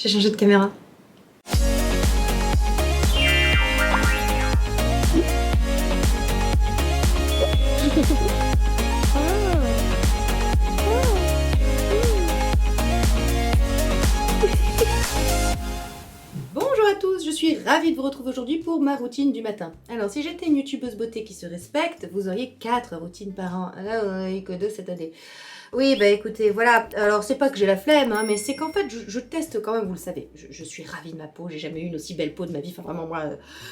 J'ai changé de caméra. Bonjour à tous, je suis ravie de vous retrouver aujourd'hui pour ma routine du matin. Alors si j'étais une youtubeuse beauté qui se respecte, vous auriez 4 routines par an. Là, on n'en a eu que 2 cette année. Oui, bah écoutez, voilà. Alors c'est pas que j'ai la flemme, hein, mais c'est qu'en fait, je teste quand même, vous le savez. Je suis ravie de ma peau, j'ai jamais eu une aussi belle peau de ma vie. Enfin vraiment, moi,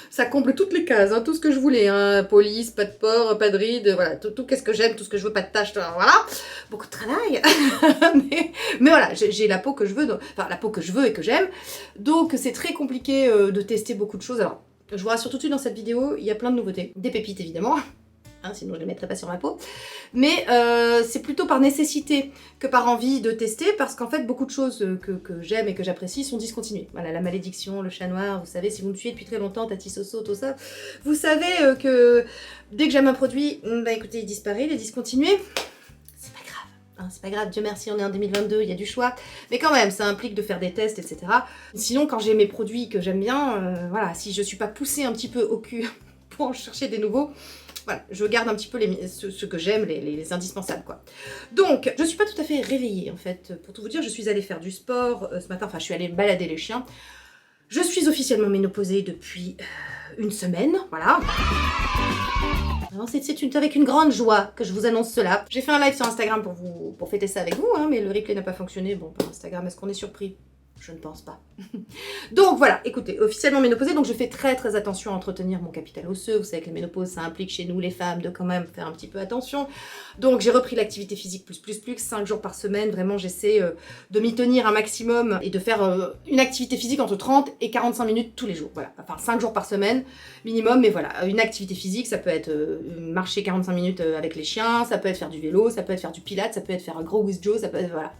ça comble toutes les cases, hein, tout ce que je voulais. Hein. Police, pas de pores, pas de rides, voilà. Tout qu'est-ce que j'aime, tout ce que je veux, pas de taches, voilà. Beaucoup de travail. mais voilà, j'ai la peau que je veux, donc, enfin la peau que je veux et que j'aime. Donc c'est très compliqué de tester beaucoup de choses. Alors, je vous rassure tout de suite dans cette vidéo, il y a plein de nouveautés. Des pépites évidemment. Hein, sinon je ne les mettrais pas sur ma peau. Mais c'est plutôt par nécessité que par envie de tester, parce qu'en fait beaucoup de choses que j'aime et que j'apprécie sont discontinuées. Voilà, la malédiction, le chat noir, vous savez, si vous me suivez depuis très longtemps, Tati Soso, tout ça, vous savez que dès que j'aime un produit, bah écoutez, il disparaît, il est discontinué. C'est pas grave, hein, c'est pas grave, Dieu merci, on est en 2022, il y a du choix. Mais quand même, ça implique de faire des tests, etc. Sinon, quand j'ai mes produits que j'aime bien, voilà, si je suis pas poussée un petit peu au cul pour en chercher des nouveaux, voilà, je garde un petit peu ceux que j'aime, les indispensables, quoi. Donc, je suis pas tout à fait réveillée, en fait. Pour tout vous dire, je suis allée faire du sport ce matin, enfin, je suis allée balader les chiens. Je suis officiellement ménopausée depuis une semaine, voilà. C'est avec une grande joie que je vous annonce cela. J'ai fait un live sur Instagram pour fêter ça avec vous, hein, mais le replay n'a pas fonctionné. Bon, pour Instagram, est-ce qu'on est surpris ? Je ne pense pas. Donc voilà, écoutez, officiellement ménopausée, donc je fais très attention à entretenir mon capital osseux. Vous savez que la ménopause, ça implique chez nous les femmes de quand même faire un petit peu attention. Donc j'ai repris l'activité physique plus, 5 jours par semaine. Vraiment, j'essaie de m'y tenir un maximum et de faire une activité physique entre 30 et 45 minutes tous les jours. Voilà, enfin 5 jours par semaine minimum, mais voilà, une activité physique, ça peut être marcher 45 minutes avec les chiens, ça peut être faire du vélo, ça peut être faire du pilates, ça peut être faire un gros with Joe, ça peut être, voilà.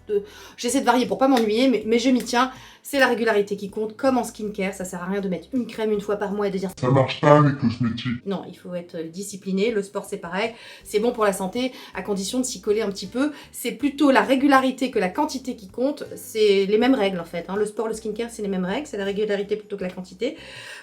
J'essaie de varier pour pas m'ennuyer, mais je m'y tiens. C'est la régularité qui compte, comme en skincare, ça sert à rien de mettre une crème une fois par mois et de dire ça marche pas les cosmétiques. Non, il faut être discipliné, le sport c'est pareil, c'est bon pour la santé, à condition de s'y coller un petit peu. C'est plutôt la régularité que la quantité qui compte, c'est les mêmes règles en fait. Hein. Le sport, le skincare, c'est les mêmes règles, c'est la régularité plutôt que la quantité.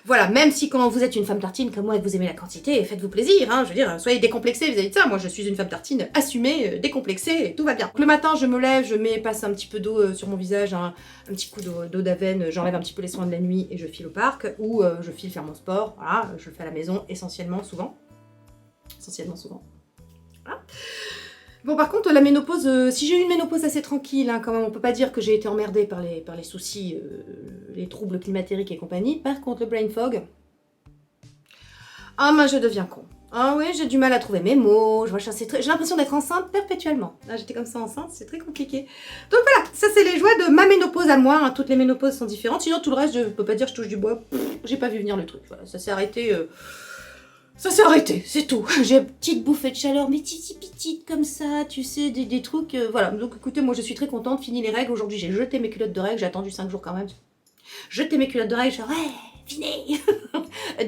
Voilà, même si quand vous êtes une femme tartine comme moi et que vous aimez la quantité, faites-vous plaisir, hein, je veux dire, soyez décomplexés vis-à-vis de ça. Moi je suis une femme tartine assumée, décomplexée, et tout va bien. Donc, le matin je me lève, passe un petit peu d'eau sur mon visage, un petit coup d'eau d'Aven, j'enlève un petit peu les soins de la nuit et je file au parc, ou je file faire mon sport, voilà, je le fais à la maison essentiellement souvent. Voilà. Bon par contre la ménopause, si j'ai eu une ménopause assez tranquille, hein, quand même, on peut pas dire que j'ai été emmerdée par les soucis, les troubles climatériques et compagnie. Par contre le brain fog, ah moi je deviens con. Ah oui, j'ai du mal à trouver mes mots, j'ai l'impression d'être enceinte perpétuellement. Là j'étais comme ça enceinte, c'est très compliqué. Donc voilà, ça c'est les joies de ma ménopause à moi, hein. Toutes les ménopauses sont différentes, sinon tout le reste je peux pas dire je touche du bois, j'ai pas vu venir le truc, voilà, ça s'est arrêté, c'est tout. J'ai une petite bouffée de chaleur, mais petite comme ça, tu sais, des trucs, voilà. Donc écoutez, moi je suis très contente, fini les règles, aujourd'hui j'ai jeté mes culottes de règles, j'ai attendu 5 jours quand même. Jeté mes culottes de règles, je fais ouais, fini.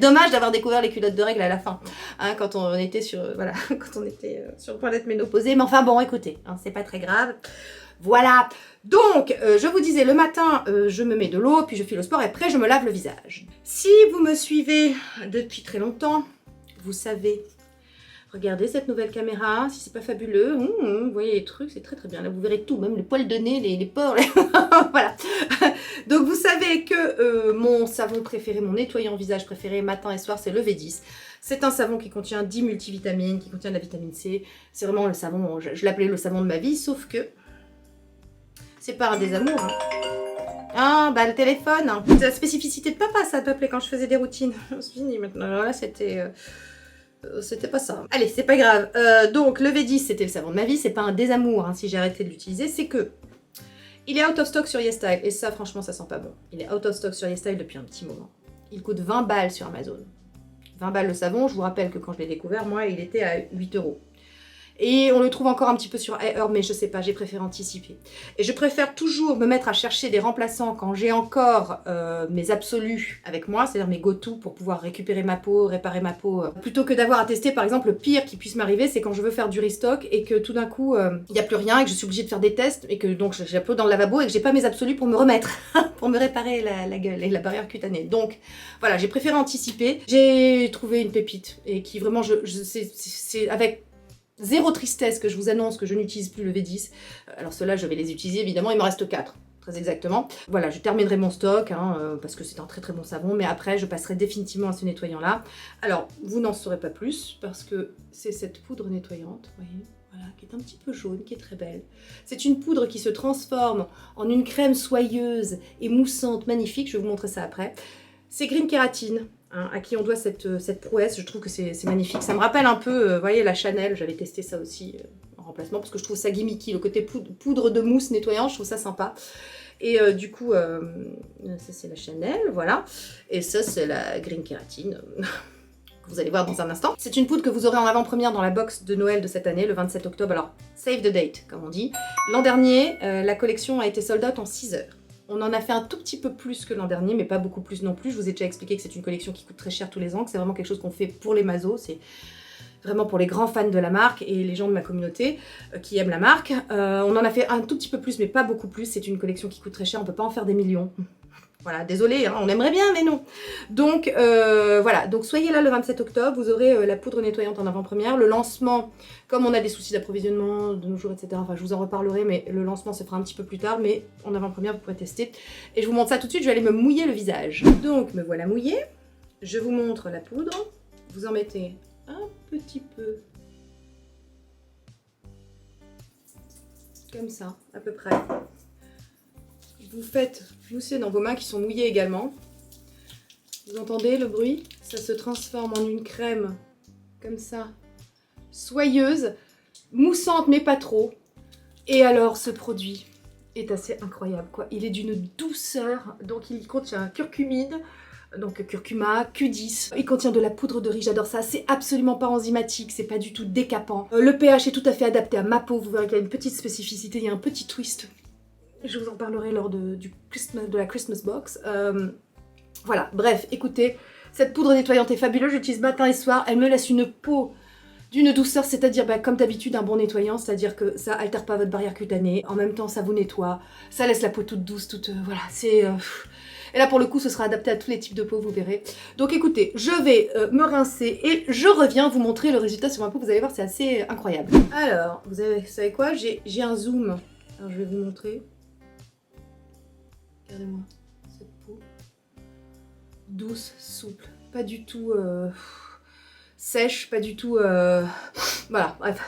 Dommage d'avoir découvert les culottes de règles à la fin, hein, quand on était sur, voilà, quand on était sur le point d'être ménopausée, mais enfin bon, écoutez, hein, c'est pas très grave. Voilà, donc je vous disais, le matin, je me mets de l'eau, puis je file au sport, et après je me lave le visage. Si vous me suivez depuis très longtemps, vous savez, regardez cette nouvelle caméra, si c'est pas fabuleux, vous voyez les trucs, c'est très bien, là vous verrez tout, même les poils de nez, les pores, voilà. Donc vous savez que mon savon préféré, mon nettoyant visage préféré matin et soir, c'est le V10. C'est un savon qui contient 10 multivitamines, qui contient de la vitamine C, c'est vraiment le savon, je l'appelais le savon de ma vie, sauf que c'est pas un désamour, hein. Ah, bah le téléphone, hein. C'est la spécificité de papa, ça m'appelait quand je faisais des routines. C'est fini maintenant, alors là c'était pas ça. Allez, c'est pas grave. Donc le V10 c'était le savon de ma vie, c'est pas un désamour, hein, si j'ai arrêté de l'utiliser, c'est que il est out of stock sur YesStyle, et ça franchement ça sent pas bon. Il est out of stock sur YesStyle depuis un petit moment. Il coûte 20 balles sur Amazon. 20 balles le savon, je vous rappelle que quand je l'ai découvert, moi il était à 8 €. Et on le trouve encore un petit peu sur iHerb, mais je sais pas, j'ai préféré anticiper. Et je préfère toujours me mettre à chercher des remplaçants quand j'ai encore mes absolus avec moi, c'est-à-dire mes go-to pour pouvoir récupérer ma peau, réparer ma peau, plutôt que d'avoir à tester. Par exemple, le pire qui puisse m'arriver, c'est quand je veux faire du restock et que tout d'un coup, il n'y a plus rien et que je suis obligée de faire des tests et que donc j'ai la peau dans le lavabo et que j'ai pas mes absolus pour me remettre, pour me réparer la gueule et la barrière cutanée. Donc voilà, j'ai préféré anticiper. J'ai trouvé une pépite et qui vraiment, c'est avec zéro tristesse que je vous annonce que je n'utilise plus le V10. Alors ceux-là, je vais les utiliser évidemment, il me reste 4. Très exactement. Voilà, je terminerai mon stock, parce que c'est un très très bon savon, mais après je passerai définitivement à ce nettoyant-là. Alors, vous n'en saurez pas plus, parce que c'est cette poudre nettoyante, vous voyez, voilà, qui est un petit peu jaune, qui est très belle. C'est une poudre qui se transforme en une crème soyeuse et moussante, magnifique, je vais vous montrer ça après. C'est Green Kératine. À qui on doit cette prouesse, je trouve que c'est magnifique. Ça me rappelle un peu, vous voyez, la Chanel, j'avais testé ça aussi en remplacement, parce que je trouve ça gimmicky, le côté poudre de mousse nettoyant, je trouve ça sympa. Et du coup, ça c'est la Chanel, voilà. Et ça c'est la Green Kératine, que vous allez voir dans un instant. C'est une poudre que vous aurez en avant-première dans la box de Noël de cette année, le 27 octobre. Alors, save the date, comme on dit. L'an dernier, la collection a été sold out en 6 heures. On en a fait un tout petit peu plus que l'an dernier, mais pas beaucoup plus non plus. Je vous ai déjà expliqué que c'est une collection qui coûte très cher tous les ans, que c'est vraiment quelque chose qu'on fait pour les mazos. C'est vraiment pour les grands fans de la marque et les gens de ma communauté qui aiment la marque. On en a fait un tout petit peu plus, mais pas beaucoup plus. C'est une collection qui coûte très cher, on peut pas en faire des millions. Voilà, désolé, hein, on aimerait bien, mais non. Donc voilà, donc soyez là le 27 octobre, vous aurez la poudre nettoyante en avant-première. Le lancement, comme on a des soucis d'approvisionnement de nos jours, etc., enfin je vous en reparlerai, mais le lancement se fera un petit peu plus tard, mais en avant-première, vous pourrez tester. Et je vous montre ça tout de suite, je vais aller me mouiller le visage. Donc me voilà mouillée, je vous montre la poudre, vous en mettez un petit peu, comme ça, à peu près. Vous faites mousser dans vos mains qui sont mouillées également. Vous entendez le bruit? Ça se transforme en une crème comme ça, soyeuse, moussante mais pas trop. Et alors ce produit est assez incroyable quoi. Il est d'une douceur, donc il contient curcumine, donc curcuma, Q10. Il contient de la poudre de riz, j'adore ça. C'est absolument pas enzymatique, c'est pas du tout décapant. Le pH est tout à fait adapté à ma peau. Vous verrez qu'il y a une petite spécificité, il y a un petit twist. Je vous en parlerai lors de la Christmas box. Voilà, bref, écoutez, cette poudre nettoyante est fabuleuse, j'utilise matin et soir, elle me laisse une peau d'une douceur, c'est-à-dire comme d'habitude un bon nettoyant, c'est-à-dire que ça altère pas votre barrière cutanée, en même temps ça vous nettoie, ça laisse la peau toute douce, toute... voilà, c'est... Et là pour le coup ce sera adapté à tous les types de peau, vous verrez. Donc écoutez, je vais me rincer et je reviens vous montrer le résultat sur ma peau, vous allez voir c'est assez incroyable. Alors, vous savez quoi, j'ai un zoom, alors je vais vous montrer. Regardez-moi cette peau, douce, souple, pas du tout sèche, pas du tout... Voilà, bref,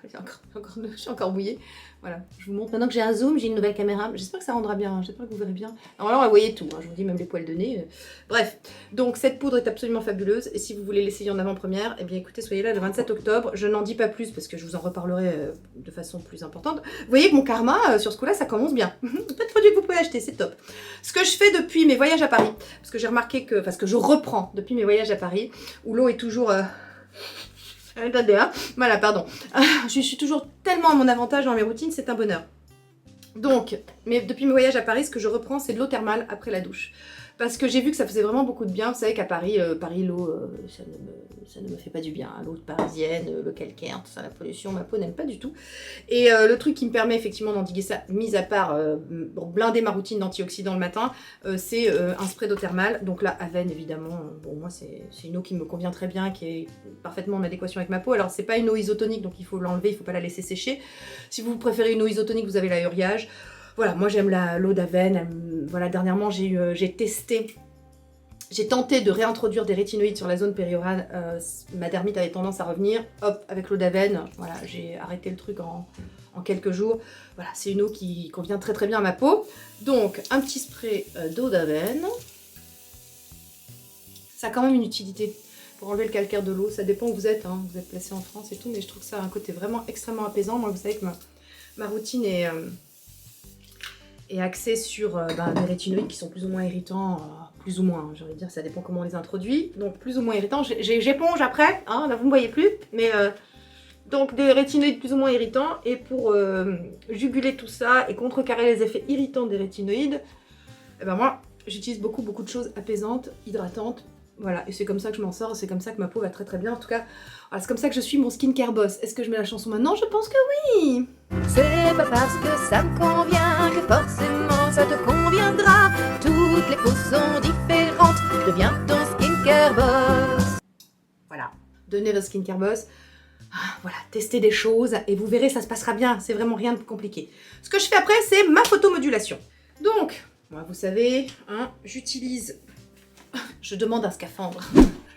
je suis encore mouillée. Voilà, je vous montre. Maintenant que j'ai un zoom, j'ai une nouvelle caméra. J'espère que ça rendra bien, j'espère que vous verrez bien. Alors là, vous voyez tout, hein, je vous dis même les poils de nez. Bref, donc cette poudre est absolument fabuleuse. Et si vous voulez l'essayer en avant-première, eh bien écoutez, soyez là le 27 octobre. Je n'en dis pas plus parce que je vous en reparlerai de façon plus importante. Vous voyez que mon karma, sur ce coup-là, ça commence bien. Pas de produits que vous pouvez acheter, c'est top. Ce que je fais depuis mes voyages à Paris, parce que j'ai remarqué que... Parce que je reprends depuis mes voyages à Paris, où l'eau est toujours... Voilà, pardon. Je suis toujours tellement à mon avantage dans mes routines, c'est un bonheur. Donc, depuis mes voyages à Paris, ce que je reprends, c'est de l'eau thermale après la douche. Parce que j'ai vu que ça faisait vraiment beaucoup de bien. Vous savez qu'à Paris, l'eau, ça ne me fait pas du bien. L'eau parisienne, le calcaire, tout ça, la pollution, ma peau n'aime pas du tout. Et le truc qui me permet effectivement d'endiguer ça, mis à part pour blinder ma routine d'antioxydants le matin, c'est un spray d'eau thermale. Donc là, Aven, évidemment, bon, moi, c'est une eau qui me convient très bien, qui est parfaitement en adéquation avec ma peau. Alors, c'est pas une eau isotonique, donc il faut l'enlever, il faut pas la laisser sécher. Si vous préférez une eau isotonique, vous avez l'aériage. Voilà, moi j'aime l'eau d'Aven. Voilà, dernièrement j'ai testé, j'ai tenté de réintroduire des rétinoïdes sur la zone périorale. Ma dermite avait tendance à revenir. Hop, avec l'eau d'Aven, voilà, j'ai arrêté le truc en quelques jours. Voilà, c'est une eau qui convient très très bien à ma peau. Donc, un petit spray d'eau d'Aven. Ça a quand même une utilité pour enlever le calcaire de l'eau. Ça dépend où vous êtes, hein. Vous êtes placé en France et tout, mais je trouve que ça a un côté vraiment extrêmement apaisant. Moi, vous savez que ma routine est axée sur des rétinoïdes qui sont plus ou moins irritants, plus ou moins, j'ai envie de dire, ça dépend comment on les introduit, donc plus ou moins irritants. J'éponge après, hein, là vous ne me voyez plus, mais Donc des rétinoïdes plus ou moins irritants. Et pour juguler tout ça et contrecarrer les effets irritants des rétinoïdes, eh ben moi j'utilise beaucoup de choses apaisantes, hydratantes. Voilà, et c'est comme ça que je m'en sors, c'est comme ça que ma peau va très très bien. En tout cas, voilà, c'est comme ça que je suis mon skincare boss. Est-ce que je mets la chanson maintenant? Je pense que oui. C'est pas parce que ça me convient que forcément ça te conviendra. Toutes les peaux sont différentes, deviens ton skincare boss. Voilà, devenez le skincare boss. Voilà, testez des choses et vous verrez, ça se passera bien. C'est vraiment rien de compliqué. Ce que je fais après, c'est ma photomodulation. Donc, moi, vous savez, hein, j'utilise... Je demande un scaphandre.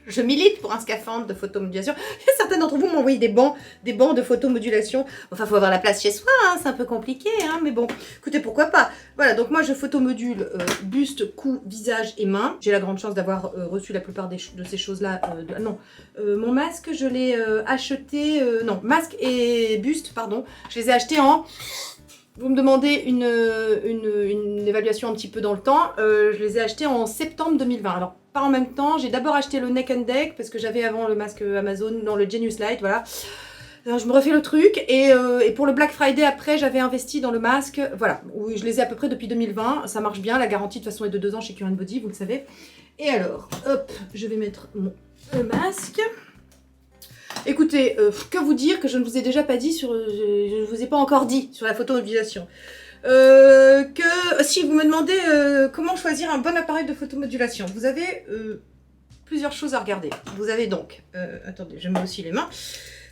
Je milite pour un scaphandre de photomodulation. Certains d'entre vous m'ont envoyé des bancs de photomodulation. Enfin, il faut avoir la place chez soi, hein, c'est un peu compliqué, hein, mais bon, écoutez, pourquoi pas. Voilà, donc moi je photomodule buste, cou, visage et main. J'ai la grande chance d'avoir reçu la plupart de ces choses-là. Mon masque, je l'ai acheté... non, masque et buste, pardon. Je les ai achetés en... Vous me demandez une évaluation un petit peu dans le temps. Je les ai achetés en septembre 2020. Alors, pas en même temps. J'ai d'abord acheté le Neck and Deck parce que j'avais avant le masque Amazon dans le Genius Light. Voilà. Je me refais le truc. Et pour le Black Friday, après, j'avais investi dans le masque. Voilà. Oui, je les ai à peu près depuis 2020. Ça marche bien. La garantie, de toute façon, est de 2 ans chez Current Body, vous le savez. Et alors, hop, je vais mettre mon masque. Écoutez, que vous dire que je ne vous ai déjà pas dit sur... je ne vous ai pas encore dit sur la photomodulation. Si vous me demandez comment choisir un bon appareil de photomodulation, vous avez plusieurs choses à regarder. Vous avez donc... attendez, je mets aussi les mains.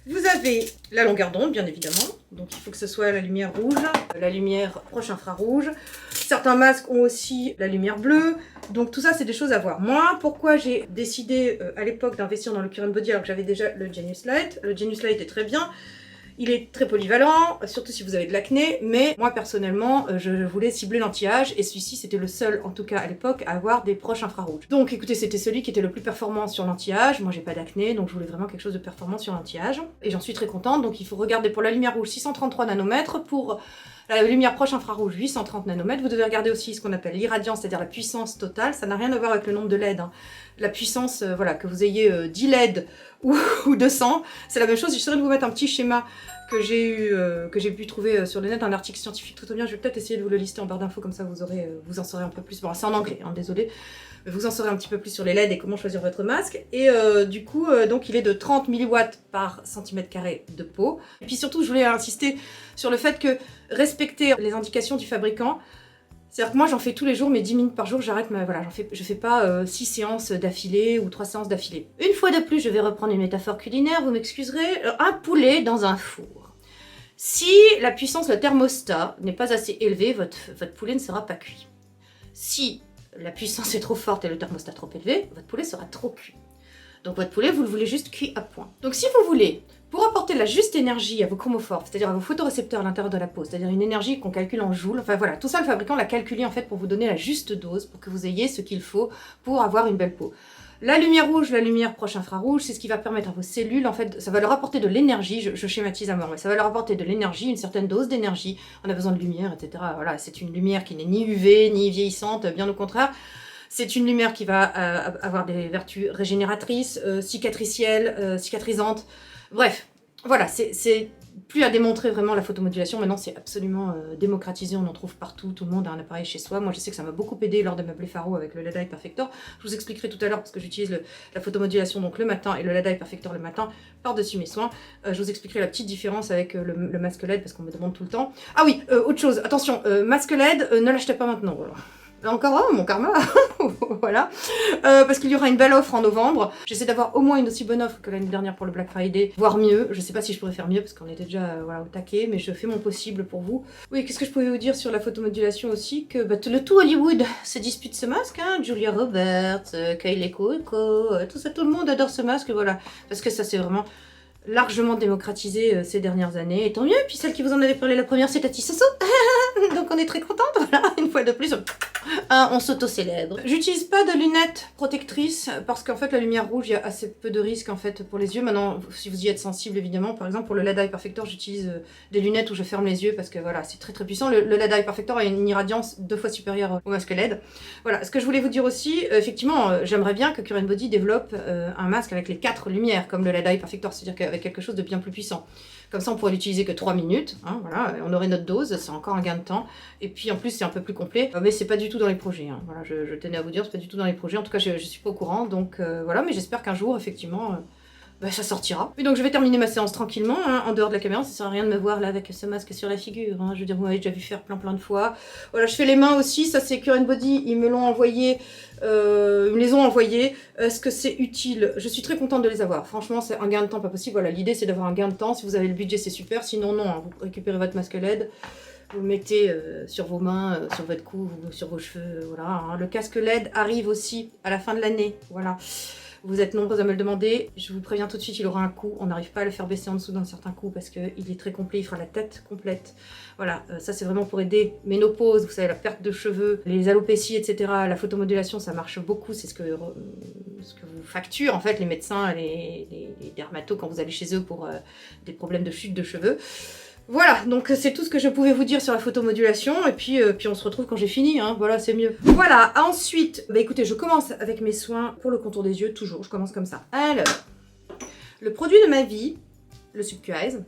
Vous avez la longueur d'onde, bien évidemment. Donc il faut que ce soit la lumière rouge, la lumière proche infrarouge. Certains masques ont aussi la lumière bleue. Donc tout ça, c'est des choses à voir. Moi, pourquoi j'ai décidé à l'époque d'investir dans le Current Body alors que j'avais déjà le Genius Light. Le Genius Light est très bien. Il est très polyvalent, surtout si vous avez de l'acné, mais moi personnellement, je voulais cibler l'anti-âge et celui-ci c'était le seul, en tout cas à l'époque, à avoir des proches infrarouges. Donc écoutez, c'était celui qui était le plus performant sur l'anti-âge. Moi j'ai pas d'acné, donc je voulais vraiment quelque chose de performant sur l'anti-âge. Et j'en suis très contente, donc il faut regarder pour la lumière rouge 633 nanomètres, pour la lumière proche infrarouge 830 nanomètres. Vous devez regarder aussi ce qu'on appelle l'irradiance, c'est-à-dire la puissance totale. Ça n'a rien à voir avec le nombre de LED. Hein. La puissance, voilà, que vous ayez 10 LED ou 200, c'est la même chose. J'essaierai de vous mettre un petit schéma que j'ai pu trouver sur le net, un article scientifique très bien. Je vais peut-être essayer de vous le lister en barre d'infos, comme ça vous en saurez un peu plus. Bon, c'est en anglais, hein, désolé. Vous en saurez un petit peu plus sur les LED et comment choisir votre masque. Et du coup, donc il est de 30 mW par centimètre carré de peau. Et puis surtout, je voulais insister sur le fait que respecter les indications du fabricant. C'est-à-dire que moi j'en fais tous les jours, mais 10 minutes par jour, j'arrête, voilà, je fais pas 6 séances d'affilée ou 3 séances d'affilée. Une fois de plus, je vais reprendre une métaphore culinaire, vous m'excuserez, un poulet dans un four. Si la puissance, le thermostat n'est pas assez élevé, votre poulet ne sera pas cuit. Si la puissance est trop forte et le thermostat trop élevé, votre poulet sera trop cuit. Donc votre poulet, vous le voulez juste cuit à point. Donc si vous voulez, pour apporter la juste énergie à vos chromophores, c'est-à-dire à vos photorécepteurs à l'intérieur de la peau, c'est-à-dire une énergie qu'on calcule en joules, enfin voilà, tout ça le fabricant l'a calculé en fait pour vous donner la juste dose, pour que vous ayez ce qu'il faut pour avoir une belle peau. La lumière rouge, la lumière proche infrarouge, c'est ce qui va permettre à vos cellules, en fait, ça va leur apporter de l'énergie, je schématise à mort, mais ça va leur apporter de l'énergie, une certaine dose d'énergie, on a besoin de lumière, etc. Voilà, c'est une lumière qui n'est ni UV, ni vieillissante, bien au contraire. C'est une lumière qui va avoir des vertus régénératrices, cicatricielles, cicatrisantes. Bref, voilà, c'est plus à démontrer vraiment la photomodulation. Maintenant, c'est absolument démocratisé, on en trouve partout, tout le monde a un appareil chez soi. Moi, je sais que ça m'a beaucoup aidé lors de ma blépharo avec le LED Eye Perfector. Je vous expliquerai tout à l'heure parce que j'utilise la photomodulation donc le matin et le LED Eye Perfector le matin par-dessus mes soins. Je vous expliquerai la petite différence avec le masque LED parce qu'on me demande tout le temps. Ah oui, autre chose, attention, masque LED, ne l'achetez pas maintenant. Voilà. Encore mon karma, voilà, parce qu'il y aura une belle offre en novembre. J'essaie d'avoir au moins une aussi bonne offre que l'année dernière pour le Black Friday, voire mieux. Je sais pas si je pourrais faire mieux parce qu'on était déjà voilà, au taquet, mais je fais mon possible pour vous. Oui, qu'est-ce que je pouvais vous dire sur la photomodulation aussi, que le tout Hollywood se dispute ce masque, hein, Julia Roberts, Kylie Coco, tout ça, tout le monde adore ce masque, voilà, parce que ça c'est vraiment largement démocratisé ces dernières années, et tant mieux. Puis celle qui vous en avait parlé la première, c'est Tati Soso, donc on est très contente, voilà, une fois de plus. Hein, on s'auto-célèbre. J'utilise pas de lunettes protectrices parce qu'en fait la lumière rouge, il y a assez peu de risques en fait pour les yeux. Maintenant, si vous y êtes sensible évidemment, par exemple pour le LED Eye Perfector, j'utilise des lunettes où je ferme les yeux parce que voilà, c'est très très puissant. Le LED Eye Perfector a une irradiance 2 fois supérieure au masque LED. Voilà, ce que je voulais vous dire aussi, effectivement, j'aimerais bien que Current Body développe un masque avec les 4 lumières comme le LED Eye Perfector, c'est-à-dire qu'avec quelque chose de bien plus puissant. Comme ça, on pourrait l'utiliser que 3 minutes, hein, voilà, on aurait notre dose, c'est encore un gain de temps. Et puis en plus, c'est un peu plus complet, mais c'est pas du tout dans les projets. Hein. Voilà, je tenais à vous dire, c'est pas du tout dans les projets. En tout cas, je suis pas au courant, donc voilà, mais j'espère qu'un jour, effectivement, ça sortira. Et donc, je vais terminer ma séance tranquillement, hein, en dehors de la caméra. Ça sert à rien de me voir là avec ce masque sur la figure. Hein. Je veux dire, vous m'avez déjà vu faire plein de fois. Voilà, je fais les mains aussi. Ça, c'est Current Body. Ils me l'ont envoyé. Ils me les ont envoyés. Est-ce que c'est utile? Je suis très contente de les avoir. Franchement, c'est un gain de temps pas possible. Voilà, l'idée, c'est d'avoir un gain de temps. Si vous avez le budget, c'est super. Sinon, non. Hein, vous récupérez votre masque LED. Vous le mettez sur vos mains, sur votre cou, sur vos cheveux. Voilà. Hein. Le casque LED arrive aussi à la fin de l'année. Voilà. Vous êtes nombreux à me le demander. Je vous préviens tout de suite, il aura un coup. On n'arrive pas à le faire baisser en dessous d'un certain coup parce qu'il est très complet. Il fera la tête complète. Voilà, ça c'est vraiment pour aider ménopause, vous savez, la perte de cheveux, les alopécies, etc. La photomodulation, ça marche beaucoup. C'est ce que vous facturent en fait les médecins, les dermatos quand vous allez chez eux pour des problèmes de chute de cheveux. Voilà, donc c'est tout ce que je pouvais vous dire sur la photomodulation, et puis on se retrouve quand j'ai fini, hein, voilà, c'est mieux. Voilà, ensuite, bah écoutez, je commence avec mes soins pour le contour des yeux, toujours, je commence comme ça. Alors, le produit de ma vie, le Subquiz,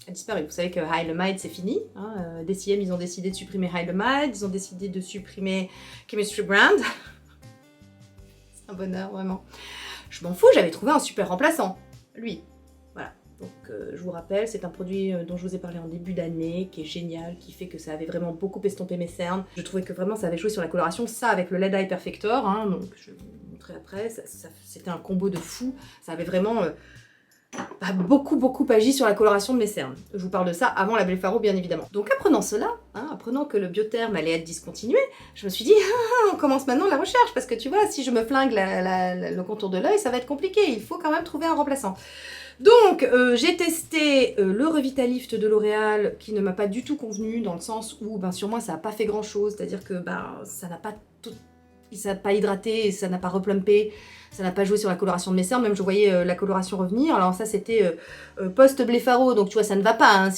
a disparu. Vous savez que Hylamide, c'est fini, hein, DCM, ils ont décidé de supprimer Hylamide, ils ont décidé de supprimer Chemistry Brand. C'est un bonheur, vraiment. Je m'en fous, j'avais trouvé un super remplaçant, lui. Voilà. Donc je vous rappelle, c'est un produit dont je vous ai parlé en début d'année, qui est génial, qui fait que ça avait vraiment beaucoup estompé mes cernes. Je trouvais que vraiment ça avait joué sur la coloration, ça avec le LED Eye Perfector, hein, donc je vais vous montrer après, c'était un combo de fou, ça avait vraiment beaucoup agi sur la coloration de mes cernes. Je vous parle de ça avant la Blefaro bien évidemment. Donc apprenant cela, hein, apprenant que le biotherme allait être discontinué, je me suis dit, on commence maintenant la recherche, parce que tu vois, si je me flingue le contour de l'œil, ça va être compliqué, il faut quand même trouver un remplaçant. Donc, j'ai testé le Revitalift de L'Oréal qui ne m'a pas du tout convenu dans le sens où, sur moi, ça n'a pas fait grand-chose. C'est-à-dire que ça n'a pas hydraté, ça n'a pas replumpé, ça n'a pas joué sur la coloration de mes cernes. Même je voyais la coloration revenir. Alors ça, c'était post-Blefaro, donc tu vois, ça ne va pas. Hein,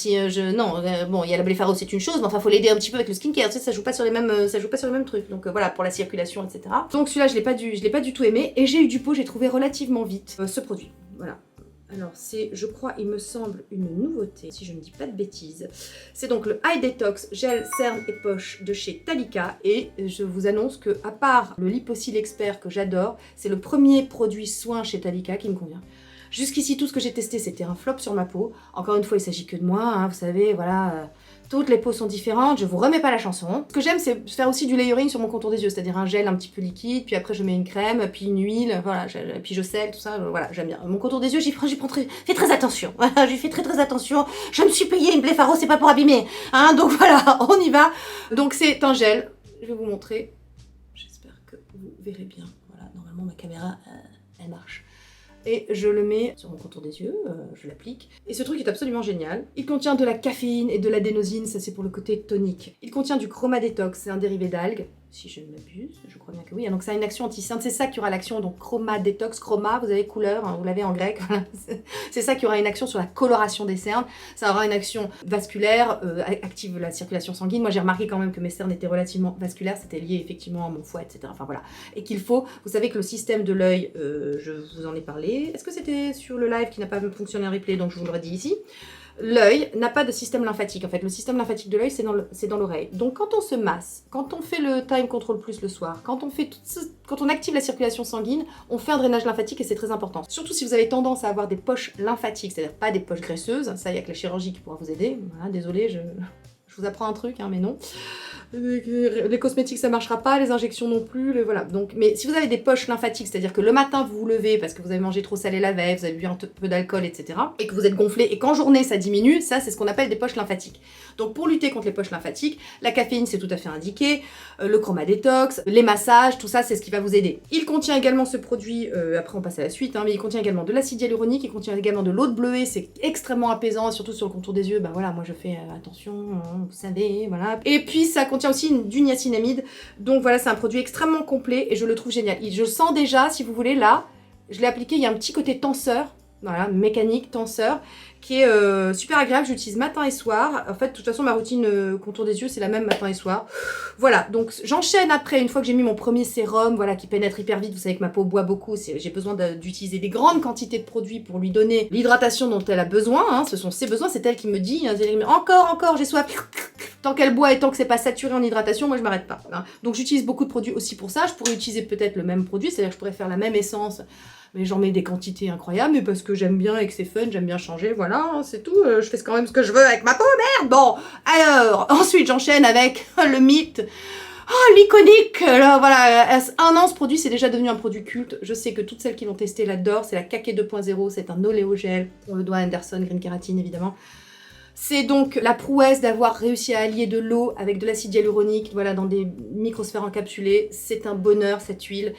bon, il y a la Blefaro, c'est une chose, mais enfin, faut l'aider un petit peu avec le skincare. Tu sais, ça joue pas sur les mêmes trucs. Donc voilà, pour la circulation, etc. Donc celui-là, je l'ai pas du tout aimé et j'ai eu du pot. J'ai trouvé relativement vite ce produit. Voilà. Alors c'est, je crois, il me semble, une nouveauté, si je ne dis pas de bêtises. C'est donc le Eye Detox Gel Cerne et Poche de chez Talika. Et je vous annonce que, à part le Liposil Expert que j'adore, c'est le premier produit soin chez Talika qui me convient. Jusqu'ici, tout ce que j'ai testé, c'était un flop sur ma peau. Encore une fois, il s'agit que de moi, hein, vous savez, voilà... Toutes les peaux sont différentes, je vous remets pas la chanson. Ce que j'aime, c'est faire aussi du layering sur mon contour des yeux, c'est-à-dire un gel un petit peu liquide, puis après je mets une crème, puis une huile, voilà, puis je scelle, tout ça, voilà, j'aime bien. Mon contour des yeux, fais très attention, voilà, j'y fais très attention. Je me suis payée une Blefaro, c'est pas pour abîmer, hein, donc voilà, on y va. Donc c'est un gel, je vais vous montrer, j'espère que vous verrez bien, voilà, normalement ma caméra, elle marche. Et je le mets sur mon contour des yeux, je l'applique. Et ce truc est absolument génial. Il contient de la caféine et de l'adénosine, ça c'est pour le côté tonique. Il contient du Chroma Detox, c'est un dérivé d'algues, si je ne m'abuse, je crois bien que oui. Donc ça a une action anti-cerne, c'est ça qui aura l'action, donc Chroma Detox, Chroma, vous avez couleur, hein, vous l'avez en grec, c'est ça qui aura une action sur la coloration des cernes. Ça aura une action vasculaire, active la circulation sanguine. Moi j'ai remarqué quand même que mes cernes étaient relativement vasculaires, c'était lié effectivement à mon foie, etc. Enfin voilà. Et qu'il faut, vous savez que le système de l'œil, je vous en ai parlé. Est-ce que c'était sur le live qui n'a pas fonctionné en replay, donc je vous le redis ici. L'œil n'a pas de système lymphatique. En fait, le système lymphatique de l'œil, c'est dans l'oreille. Donc, quand on se masse, quand on fait le Time Control Plus le soir, quand on active la circulation sanguine, on fait un drainage lymphatique et c'est très important. Surtout si vous avez tendance à avoir des poches lymphatiques, c'est-à-dire pas des poches graisseuses. Ça, il n'y a que la chirurgie qui pourra vous aider. Voilà, désolée, je vous apprends un truc, hein, mais non. Les cosmétiques ça marchera pas, les injections non plus, voilà. Donc, mais si vous avez des poches lymphatiques, c'est-à-dire que le matin vous vous levez parce que vous avez mangé trop salé la veille, vous avez bu un peu d'alcool, etc. et que vous êtes gonflé et qu'en journée ça diminue, ça c'est ce qu'on appelle des poches lymphatiques. Donc pour lutter contre les poches lymphatiques, la caféine c'est tout à fait indiqué, le Chroma Detox, les massages, tout ça c'est ce qui va vous aider. Il contient également ce produit, après on passe à la suite, hein, mais il contient également de l'acide hyaluronique, il contient également de l'eau de bleuet, c'est extrêmement apaisant, surtout sur le contour des yeux, voilà, moi je fais attention, vous savez, voilà. Et puis ça contient aussi du niacinamide, donc voilà, c'est un produit extrêmement complet et je le trouve génial. Je le sens déjà, si vous voulez, là, je l'ai appliqué, il y a un petit côté tenseur, voilà, mécanique, tenseur, qui est super agréable, j'utilise matin et soir. En fait, de toute façon, ma routine contour des yeux, c'est la même matin et soir. Voilà, donc j'enchaîne après, une fois que j'ai mis mon premier sérum, voilà, qui pénètre hyper vite. Vous savez que ma peau boit beaucoup, j'ai besoin d'utiliser des grandes quantités de produits pour lui donner l'hydratation dont elle a besoin. Hein. Ce sont ses besoins, c'est elle qui me dit, hein, encore, j'ai soif. Tant qu'elle boit et tant que c'est pas saturé en hydratation, moi je m'arrête pas. Hein. Donc j'utilise beaucoup de produits aussi pour ça. Je pourrais utiliser peut-être le même produit, c'est-à-dire que je pourrais faire la même essence, mais j'en mets des quantités incroyables, mais parce que j'aime bien et que c'est fun, j'aime bien changer, voilà, hein, c'est tout. Je fais quand même ce que je veux avec ma peau, merde. Bon, alors, ensuite j'enchaîne avec le mythe. Oh, l'iconique. Là, voilà, 1 an, ce produit, c'est déjà devenu un produit culte. Je sais que toutes celles qui l'ont testé l'adorent. C'est la Kake 2.0, c'est un oléogel pour le doigt Anderson Green Keratin, évidemment. C'est donc la prouesse d'avoir réussi à allier de l'eau avec de l'acide hyaluronique, voilà, dans des microsphères encapsulées. C'est un bonheur, cette huile.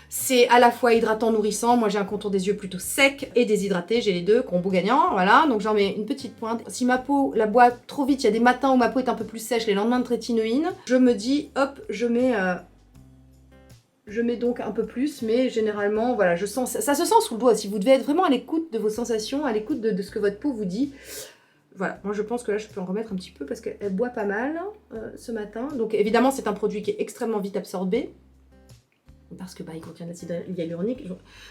C'est à la fois hydratant, nourrissant. Moi, j'ai un contour des yeux plutôt sec et déshydraté. J'ai les deux, combo gagnant, voilà. Donc, j'en mets une petite pointe. Si ma peau la boit trop vite, il y a des matins où ma peau est un peu plus sèche, les lendemains de trétinoïne, je me dis, hop, je mets donc un peu plus, mais généralement, voilà, je sens, ça se sent sous le doigt. Si vous devez être vraiment à l'écoute de vos sensations, à l'écoute de ce que votre peau vous dit. Voilà, moi je pense que là je peux en remettre un petit peu parce qu'elle boit pas mal ce matin. Donc évidemment c'est un produit qui est extrêmement vite absorbé parce que il contient de l'acide hyaluronique.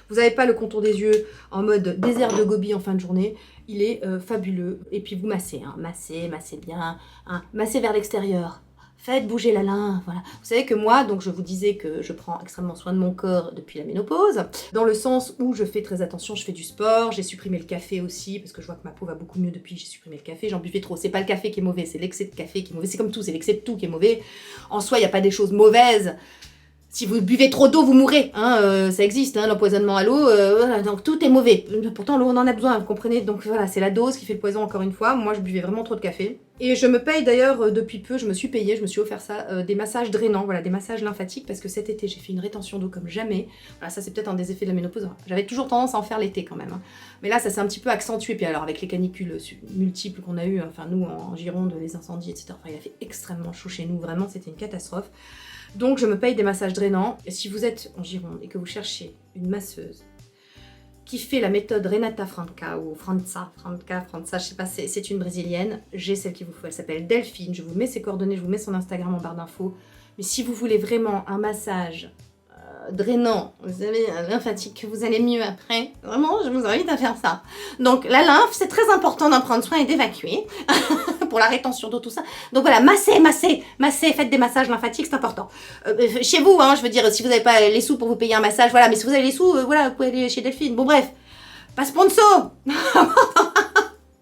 Vous n'avez pas le contour des yeux en mode désert de Gobi en fin de journée. Il est fabuleux. Et puis vous massez, hein, massez bien, hein, massez vers l'extérieur. Faites bouger la lymphe, voilà. Vous savez que moi, donc je vous disais que je prends extrêmement soin de mon corps depuis la ménopause, dans le sens où je fais très attention, je fais du sport, j'ai supprimé le café aussi, parce que je vois que ma peau va beaucoup mieux depuis, j'ai supprimé le café, j'en buvais trop. C'est pas le café qui est mauvais, c'est l'excès de café qui est mauvais, c'est comme tout, c'est l'excès de tout qui est mauvais. En soi, il n'y a pas des choses mauvaises. Si vous buvez trop d'eau, vous mourrez, hein, ça existe, hein, l'empoisonnement à l'eau, voilà, donc tout est mauvais. Pourtant, l'eau, on en a besoin, vous comprenez, donc voilà, c'est la dose qui fait le poison, encore une fois. Moi, je buvais vraiment trop de café. Et je me paye d'ailleurs, depuis peu, je me suis offert ça, des massages drainants, voilà, des massages lymphatiques, parce que cet été, j'ai fait une rétention d'eau comme jamais. Voilà, ça, c'est peut-être un des effets de la ménopause. J'avais toujours tendance à en faire l'été, quand même. Hein. Mais là, ça s'est un petit peu accentué. Puis alors, avec les canicules multiples qu'on a eues, enfin, nous, en Gironde, les incendies, etc., enfin, il a fait extrêmement chaud chez nous, vraiment, c'était une catastrophe. Donc je me paye des massages drainants. Et si vous êtes en Gironde et que vous cherchez une masseuse qui fait la méthode Renata Franca ou Franca, je sais pas, c'est une brésilienne, j'ai celle qu'il vous faut, elle s'appelle Delphine, je vous mets ses coordonnées, je vous mets son Instagram en barre d'infos. Mais si vous voulez vraiment un massage drainant, vous avez un lymphatique, que vous allez mieux après, vraiment, je vous invite à faire ça. Donc la lymphe, c'est très important d'en prendre soin et d'évacuer. Pour la rétention d'eau, tout ça. Donc voilà, massez, faites des massages lymphatiques, c'est important. Chez vous, hein, je veux dire, si vous n'avez pas les sous pour vous payer un massage, voilà, mais si vous avez les sous, voilà, vous pouvez aller chez Delphine. Bon bref, pas sponsor.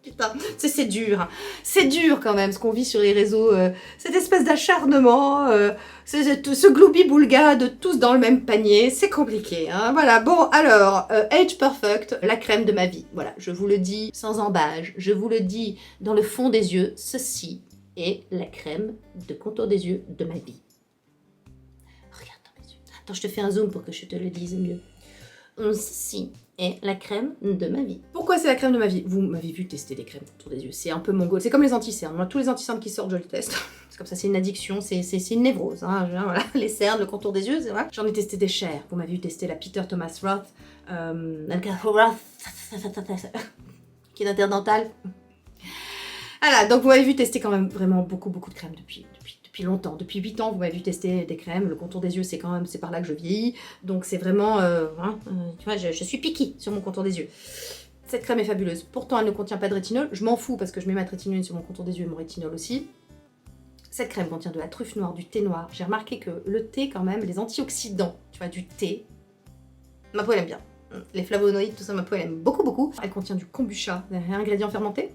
Putain, c'est dur. Hein. C'est dur quand même, ce qu'on vit sur les réseaux, cette espèce d'acharnement, ce gloubi-boulga de tous dans le même panier, c'est compliqué. Hein. Voilà, bon, alors, Age Perfect, la crème de ma vie. Voilà, je vous le dis sans embâche, je vous le dis dans le fond des yeux, ceci est la crème de contour des yeux de ma vie. Regarde dans mes yeux. Attends, je te fais un zoom pour que je te le dise mieux. Ceci est la crème de ma vie. Pourquoi c'est la crème de ma vie? Vous m'avez vu tester des crèmes autour des yeux. C'est un peu mon goal. C'est comme les anti-cernes. Moi, tous les anti-cernes qui sortent, je les teste. C'est comme ça, c'est une addiction, c'est une névrose. Hein. Voilà. Les cernes, le contour des yeux, c'est vrai. J'en ai testé des chères. Vous m'avez vu tester la Peter Thomas Roth, qui est interdentale. Voilà, donc vous m'avez vu tester quand même vraiment beaucoup de crèmes depuis longtemps. Depuis 8 ans, vous m'avez vu tester des crèmes. Le contour des yeux, c'est par là que je vieillis. Donc c'est vraiment, tu vois, je suis picky sur mon contour des yeux. Cette crème est fabuleuse. Pourtant, elle ne contient pas de rétinol. Je m'en fous parce que je mets ma rétinoïne sur mon contour des yeux et mon rétinol aussi. Cette crème contient de la truffe noire, du thé noir. J'ai remarqué que le thé, quand même, les antioxydants, tu vois, du thé, ma peau, elle aime bien. Les flavonoïdes, tout ça, ma peau, elle aime beaucoup. Elle contient du kombucha, un ingrédient fermenté.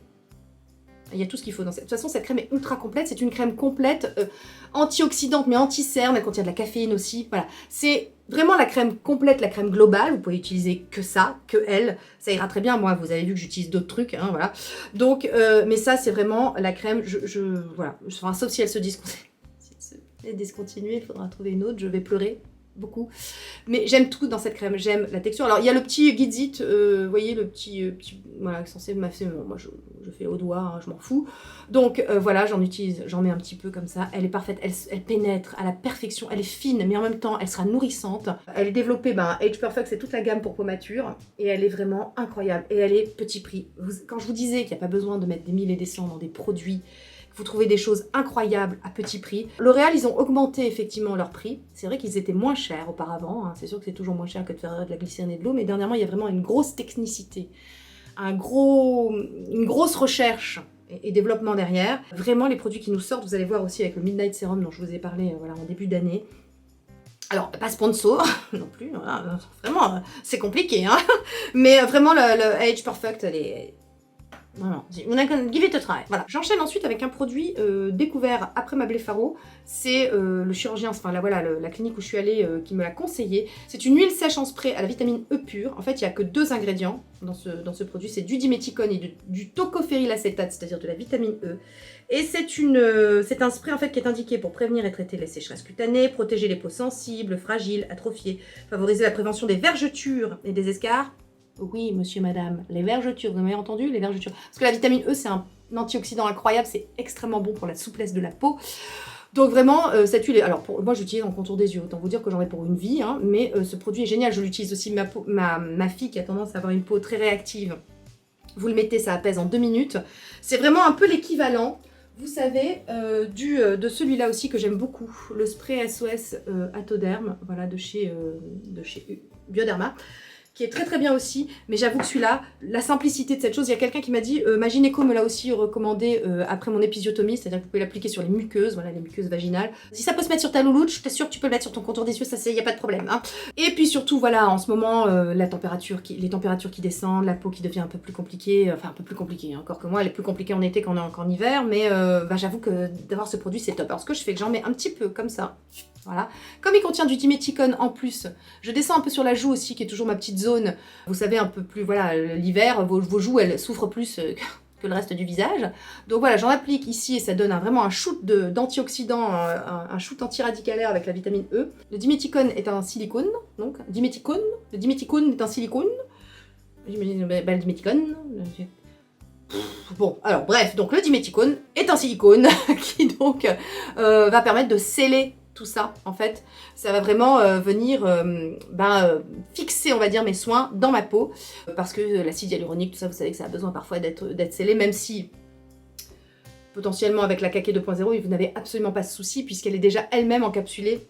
Il y a tout ce qu'il faut dans cette. De toute façon, cette crème est ultra complète. C'est une crème complète, antioxydante, mais anti-cerne. Elle contient de la caféine aussi. Voilà. C'est vraiment la crème complète, la crème globale. Vous pouvez utiliser que ça, que elle. Ça ira très bien. Moi, vous avez vu que j'utilise d'autres trucs. Hein, voilà. Donc, mais ça, c'est vraiment la crème. Voilà. Enfin, sauf si elle se discontinue. Il faudra trouver une autre. Je vais pleurer. beaucoup. Mais j'aime tout dans cette crème, j'aime la texture. Alors il y a le petit Gizit, vous voyez le petit voilà, censé masser, moi je fais au doigt, hein, je m'en fous. Donc voilà, j'en mets un petit peu comme ça. Elle est parfaite, elle pénètre à la perfection, elle est fine, mais en même temps elle sera nourrissante. Elle est développée, Age Perfect, c'est toute la gamme pour peau mature, et elle est vraiment incroyable. Et elle est petit prix. Quand je vous disais qu'il n'y a pas besoin de mettre des 1000 et des 100 dans des produits, vous trouvez des choses incroyables à petit prix. L'Oréal, ils ont augmenté effectivement leur prix. C'est vrai qu'ils étaient moins chers auparavant. Hein. C'est sûr que c'est toujours moins cher que de faire de la glycérine et de l'eau, mais dernièrement, il y a vraiment une grosse technicité, une grosse recherche et développement derrière. Vraiment, les produits qui nous sortent, vous allez voir aussi avec le Midnight Serum dont je vous ai parlé voilà, en début d'année. Alors, pas sponsor non plus, voilà, vraiment, c'est compliqué, hein. Mais vraiment, le Age Perfect, elle est... Voilà, give it a try. Voilà. J'enchaîne ensuite avec un produit découvert après ma blépharo. C'est le chirurgien, enfin la clinique où je suis allée qui me l'a conseillé. C'est une huile sèche en spray à la vitamine E pure. En fait, il n'y a que 2 ingrédients dans ce produit. C'est du diméthicone et du tocophéryl acétate, c'est-à-dire de la vitamine E. Et c'est un spray en fait qui est indiqué pour prévenir et traiter les sécheresses cutanées, protéger les peaux sensibles, fragiles, atrophiées, favoriser la prévention des vergetures et des escarres. Oui, monsieur, madame, les vergetures, vous avez entendu, les vergetures. Parce que la vitamine E, c'est un antioxydant incroyable, c'est extrêmement bon pour la souplesse de la peau. Donc vraiment, cette huile, alors moi j'utilise en contour des yeux, autant vous dire que j'en ai pour une vie, hein, mais ce produit est génial, je l'utilise aussi, ma fille qui a tendance à avoir une peau très réactive. Vous le mettez, ça apaise en 2 minutes. C'est vraiment un peu l'équivalent, vous savez, de celui-là aussi que j'aime beaucoup, le spray SOS Atoderm, voilà, de chez Bioderma, qui est très très bien aussi, mais j'avoue que celui-là, la simplicité de cette chose, il y a quelqu'un qui m'a dit, ma gynéco me l'a aussi recommandé après mon épisiotomie, c'est-à-dire que vous pouvez l'appliquer sur les muqueuses, voilà, les muqueuses vaginales. Si ça peut se mettre sur ta louloute, je t'assure que tu peux le mettre sur ton contour des yeux, ça il n'y a pas de problème. Hein. Et puis surtout, voilà, en ce moment, les températures qui descendent, la peau qui devient un peu plus compliquée, enfin un peu plus compliquée, hein, encore que moi, elle est plus compliquée en été qu'en hiver, mais j'avoue que d'avoir ce produit, c'est top. Alors ce que je fais, que j'en mets un petit peu comme ça. Voilà. Comme il contient du diméthicone en plus, je descends un peu sur la joue aussi, qui est toujours ma petite zone. Vous savez, un peu plus, voilà, l'hiver, vos joues, elles souffrent plus que le reste du visage. Donc voilà, j'en applique ici et ça donne vraiment un shoot d'antioxydant, un shoot antiradicalaire avec la vitamine E. Le diméthicone est un silicone, donc, le diméthicone est un silicone. Le diméthicone... Bon, alors bref, donc le diméthicone est un silicone qui donc va permettre de sceller tout ça, en fait. Ça va vraiment venir fixer, on va dire, mes soins dans ma peau. Parce que l'acide hyaluronique, tout ça, vous savez que ça a besoin parfois d'être scellé, même si potentiellement avec la KK 2.0, vous n'avez absolument pas de souci puisqu'elle est déjà elle-même encapsulée.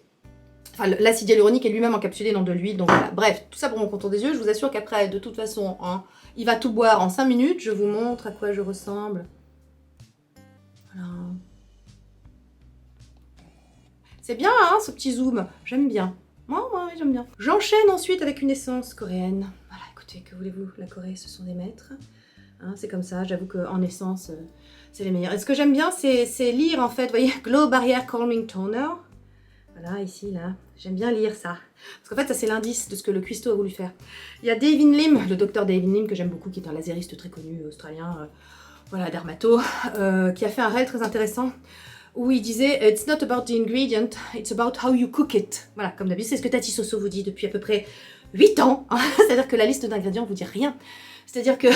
Enfin, l'acide hyaluronique est lui-même encapsulé dans de l'huile. Donc voilà. Bref, tout ça pour mon contour des yeux. Je vous assure qu'après, de toute façon, hein, il va tout boire en 5 minutes. Je vous montre à quoi je ressemble. Voilà. C'est bien, hein, ce petit zoom. J'aime bien. Ouais, j'aime bien. J'enchaîne ensuite avec une essence coréenne. Voilà, écoutez, que voulez-vous, la Corée, ce sont des maîtres. Hein, c'est comme ça, j'avoue qu'en essence, c'est les meilleurs. Et ce que j'aime bien, c'est lire, en fait, vous voyez, Glow Barrier Calming Toner. Voilà, ici, là. J'aime bien lire ça. Parce qu'en fait, ça, c'est l'indice de ce que le cuistot a voulu faire. Il y a David Lim, le docteur David Lim, que j'aime beaucoup, qui est un lasériste très connu, australien, voilà, dermato, qui a fait un réel très intéressant, où il disait « It's not about the ingredient, it's about how you cook it ». Voilà, comme d'habitude, c'est ce que Tati Soso vous dit depuis à peu près 8 ans. C'est-à-dire que la liste d'ingrédients vous dit rien. C'est-à-dire que...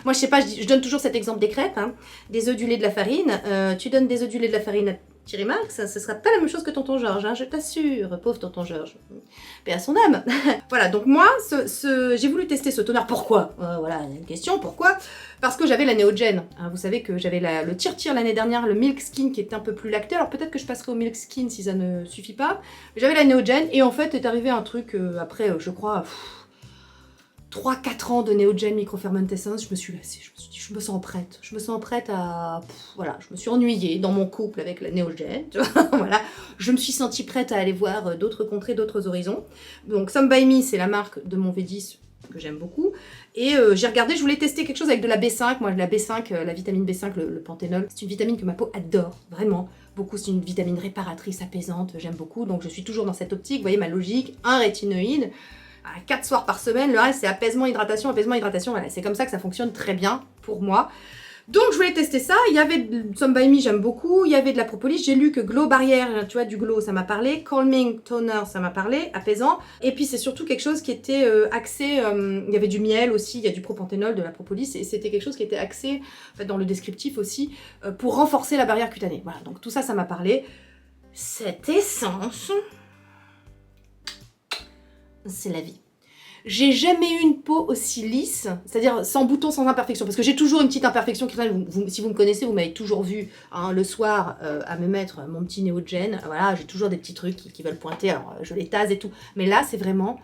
Moi, je sais pas, je donne toujours cet exemple des crêpes, hein, des œufs, du lait, de la farine. Tu donnes des œufs, du lait, de la farine à Thierry Marx, ce sera pas la même chose que tonton Georges, hein, je t'assure, pauvre tonton Georges. Paix à son âme. Voilà, donc moi, j'ai voulu tester ce toner. Pourquoi voilà, une question, pourquoi? Parce que j'avais la Neogen. Hein, vous savez que j'avais le Tir l'année dernière, le Milk Skin qui est un peu plus lacté. Alors peut-être que je passerai au Milk Skin si ça ne suffit pas. J'avais la Neogen et en fait est arrivé un truc, après, je crois... 3-4 ans de Neogen microfermentescence, je me suis lassée, je me suis dit, je me sens prête à... voilà, je me suis ennuyée dans mon couple avec la Neogen, tu vois, voilà. Je me suis sentie prête à aller voir d'autres contrées, d'autres horizons. Donc Some By Me, c'est la marque de mon V10 que j'aime beaucoup. Et j'ai regardé, je voulais tester quelque chose avec de la B5, moi la B5, la vitamine B5, le panthénol, c'est une vitamine que ma peau adore, vraiment. Beaucoup, c'est une vitamine réparatrice, apaisante, j'aime beaucoup, donc je suis toujours dans cette optique, vous voyez ma logique, un rétinoïde, 4 soirs par semaine, le reste c'est apaisement, hydratation, voilà, c'est comme ça que ça fonctionne très bien pour moi. Donc je voulais tester ça, il y avait de Some By Me, j'aime beaucoup, il y avait de la propolis, j'ai lu que Glow Barrière, tu vois, du glow, ça m'a parlé, Calming Toner, ça m'a parlé, apaisant, et puis c'est surtout quelque chose qui était axé, il y avait du miel aussi, il y a du propanthénol, de la propolis, et c'était quelque chose qui était axé, en fait, dans le descriptif aussi, pour renforcer la barrière cutanée. Voilà, donc tout ça, ça m'a parlé. Cette essence, c'est la vie. J'ai jamais eu une peau aussi lisse, c'est-à-dire sans boutons, sans imperfection, parce que j'ai toujours une petite imperfection qui traîne. Si vous me connaissez, vous m'avez toujours vu hein, le soir à me mettre mon petit Néogen. Voilà, j'ai toujours des petits trucs qui veulent pointer, alors je les tase et tout. Mais là, c'est vraiment...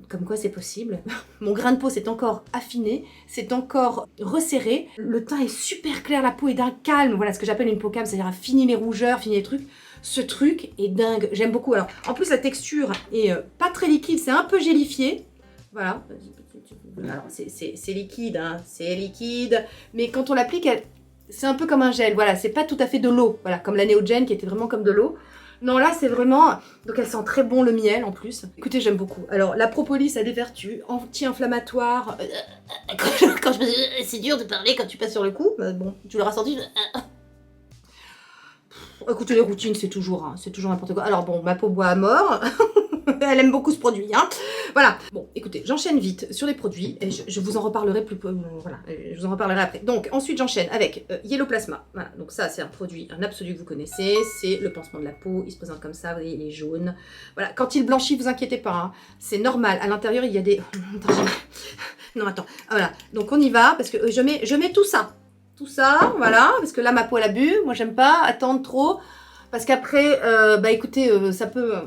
Comme quoi c'est possible. Mon grain de peau s'est encore affiné, c'est encore resserré. Le teint est super clair, la peau est d'un calme. Voilà ce que j'appelle une peau calme, c'est-à-dire fini les rougeurs, fini les trucs. Ce truc est dingue, j'aime beaucoup. Alors, en plus, la texture est pas très liquide, c'est un peu gélifié. Voilà. Alors, c'est liquide, hein, c'est liquide. Mais quand on l'applique, c'est un peu comme un gel. Voilà, c'est pas tout à fait de l'eau. Voilà, comme la Néogen qui était vraiment comme de l'eau. Non, là, c'est vraiment... Donc, elle sent très bon le miel, en plus. Écoutez, j'aime beaucoup. Alors, la propolis a des vertus anti-inflammatoires. Quand c'est dur de parler quand tu passes sur le cou. Bon, tu l'auras senti. Écoutez, les routines, c'est toujours n'importe quoi. Alors bon, ma peau boit à mort. Elle aime beaucoup ce produit, hein. Voilà. Bon, écoutez, j'enchaîne vite sur les produits. Et je vous en reparlerai plus... voilà, je vous en reparlerai après. Donc, ensuite, j'enchaîne avec Yellow Plasma. Voilà, donc ça, c'est un produit, un absolu que vous connaissez. C'est le pansement de la peau. Il se présente comme ça, vous voyez, il est jaune. Voilà, quand il blanchit, vous inquiétez pas. Hein. C'est normal. À l'intérieur, il y a des... Non, attends. Voilà, donc on y va, parce que je mets tout ça. Tout ça, voilà, parce que là ma peau elle a bu, moi j'aime pas attendre trop, parce qu'après, bah écoutez, ça peut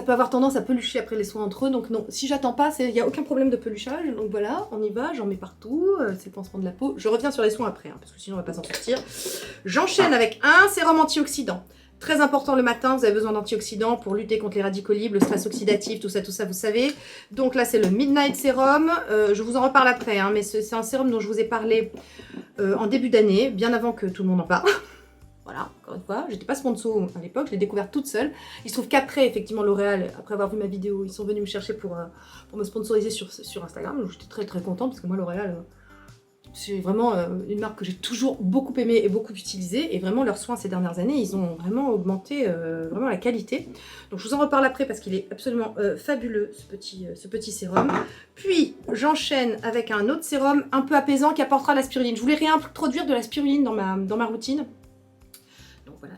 avoir tendance à pelucher après les soins entre eux, donc non, si j'attends pas, il n'y a aucun problème de peluchage, donc voilà, on y va, j'en mets partout, c'est le pansement de la peau, je reviens sur les soins après, hein, parce que sinon on va pas s'en sortir. J'enchaîne avec un sérum antioxydant. Très important le matin, vous avez besoin d'antioxydants pour lutter contre les radicaux libres, le stress oxydatif, tout ça, vous savez. Donc là, c'est le Midnight Serum. Je vous en reparle après, hein, mais c'est un sérum dont je vous ai parlé en début d'année, bien avant que tout le monde en parle. Voilà, encore une fois, j'étais pas sponsor à l'époque, je l'ai découvert toute seule. Il se trouve qu'après, effectivement, L'Oréal, après avoir vu ma vidéo, ils sont venus me chercher pour me sponsoriser sur Instagram. Donc j'étais très très contente, parce que moi, L'Oréal... c'est vraiment une marque que j'ai toujours beaucoup aimée et beaucoup utilisée. Et vraiment, leurs soins ces dernières années, ils ont vraiment augmenté vraiment la qualité. Donc, je vous en reparle après parce qu'il est absolument fabuleux, ce petit sérum. Puis, j'enchaîne avec un autre sérum un peu apaisant qui apportera la spiruline. Je voulais réintroduire de la spiruline dans ma routine. Donc, voilà,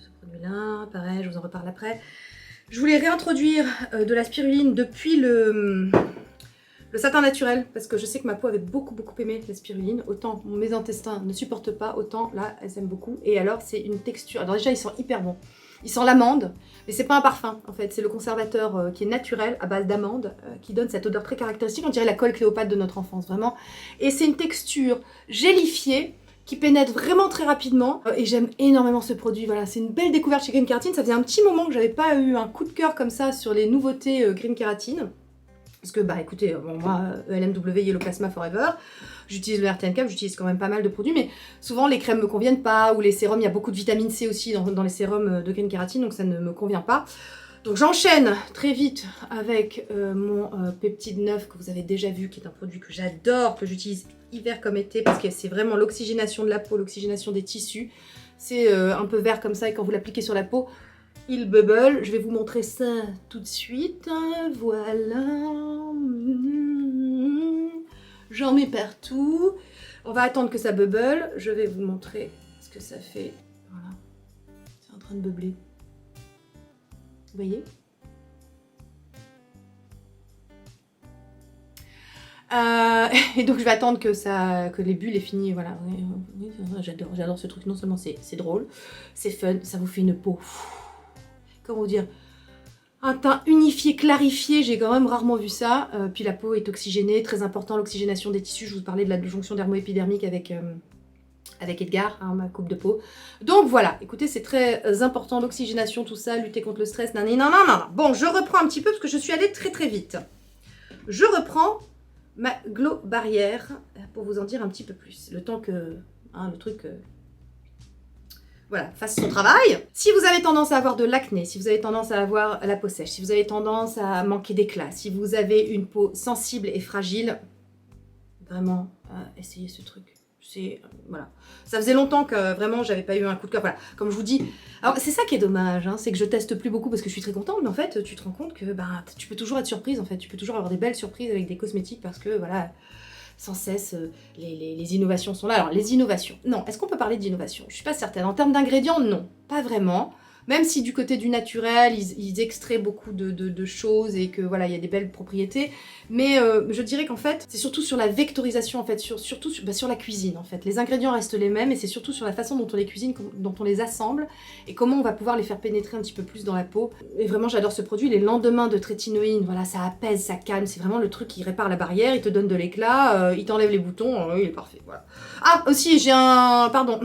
ce produit-là, pareil, je vous en reparle après. Je voulais réintroduire de la spiruline depuis le satin naturel, parce que je sais que ma peau avait beaucoup aimé la spiruline, autant mes intestins ne supportent pas, autant là, elles aiment beaucoup. Et alors, c'est une texture, alors déjà, ils sont hyper bons. Ils sentent l'amande, mais c'est pas un parfum, en fait, c'est le conservateur qui est naturel, à base d'amande, qui donne cette odeur très caractéristique, on dirait la colle Cléopâtre de notre enfance, vraiment. Et c'est une texture gélifiée, qui pénètre vraiment très rapidement, et j'aime énormément ce produit, voilà, c'est une belle découverte chez Green Keratine. Ça faisait un petit moment que j'avais pas eu un coup de cœur comme ça sur les nouveautés Green Keratine. Parce que, bah écoutez, bon, moi, LMW, Yellow Plasma Forever, j'utilise le RTN Cap, j'utilise quand même pas mal de produits, mais souvent les crèmes me conviennent pas, ou les sérums, il y a beaucoup de vitamine C aussi dans les sérums de Green Keratine, donc ça ne me convient pas. Donc j'enchaîne très vite avec mon Peptide 9 que vous avez déjà vu, qui est un produit que j'adore, que j'utilise hiver comme été, parce que c'est vraiment l'oxygénation de la peau, l'oxygénation des tissus. C'est un peu vert comme ça, et quand vous l'appliquez sur la peau, il bubble. Je vais vous montrer ça tout de suite. Voilà. J'en mets partout. On va attendre que ça bubble. Je vais vous montrer ce que ça fait. Voilà. C'est en train de bubbler. Vous voyez ? Et donc je vais attendre que les bulles aient fini, voilà. Oui, j'adore ce truc. Non seulement c'est drôle, c'est fun, ça vous fait une peau... Comment vous dire, un teint unifié, clarifié, j'ai quand même rarement vu ça. Puis la peau est oxygénée, très important, l'oxygénation des tissus. Je vous parlais de la jonction dermo-épidermique avec Edgar, hein, ma coupe de peau. Donc voilà, écoutez, c'est très important, l'oxygénation, tout ça, lutter contre le stress, non. Bon, je reprends un petit peu parce que je suis allée très vite. Je reprends ma Glow Barrière pour vous en dire un petit peu plus. Le temps que le truc... voilà, fasse son travail. Si vous avez tendance à avoir de l'acné, si vous avez tendance à avoir la peau sèche, si vous avez tendance à manquer d'éclat, si vous avez une peau sensible et fragile, vraiment, essayez ce truc. c'est... voilà. Ça faisait longtemps que vraiment j'avais pas eu un coup de cœur. Voilà, comme je vous dis. Alors c'est ça qui est dommage, hein, c'est que je teste plus beaucoup parce que je suis très contente, mais en fait tu te rends compte que tu peux toujours être surprise en fait. Tu peux toujours avoir des belles surprises avec des cosmétiques parce que voilà, sans cesse les innovations sont là. Alors les innovations, non, est-ce qu'on peut parler d'innovation? Je suis pas certaine. En termes d'ingrédients, non, pas vraiment. Même si du côté du naturel, ils extraient beaucoup de choses et que voilà, il y a des belles propriétés. Mais je dirais qu'en fait, c'est surtout sur la vectorisation, en fait, surtout sur la cuisine, en fait. Les ingrédients restent les mêmes et c'est surtout sur la façon dont on les cuisine, dont on les assemble et comment on va pouvoir les faire pénétrer un petit peu plus dans la peau. Et vraiment, j'adore ce produit. Les lendemains de trétinoïne, voilà, ça apaise, ça calme. C'est vraiment le truc qui répare la barrière, il te donne de l'éclat, il t'enlève les boutons, il est parfait, voilà. Ah, aussi, j'ai un... pardon...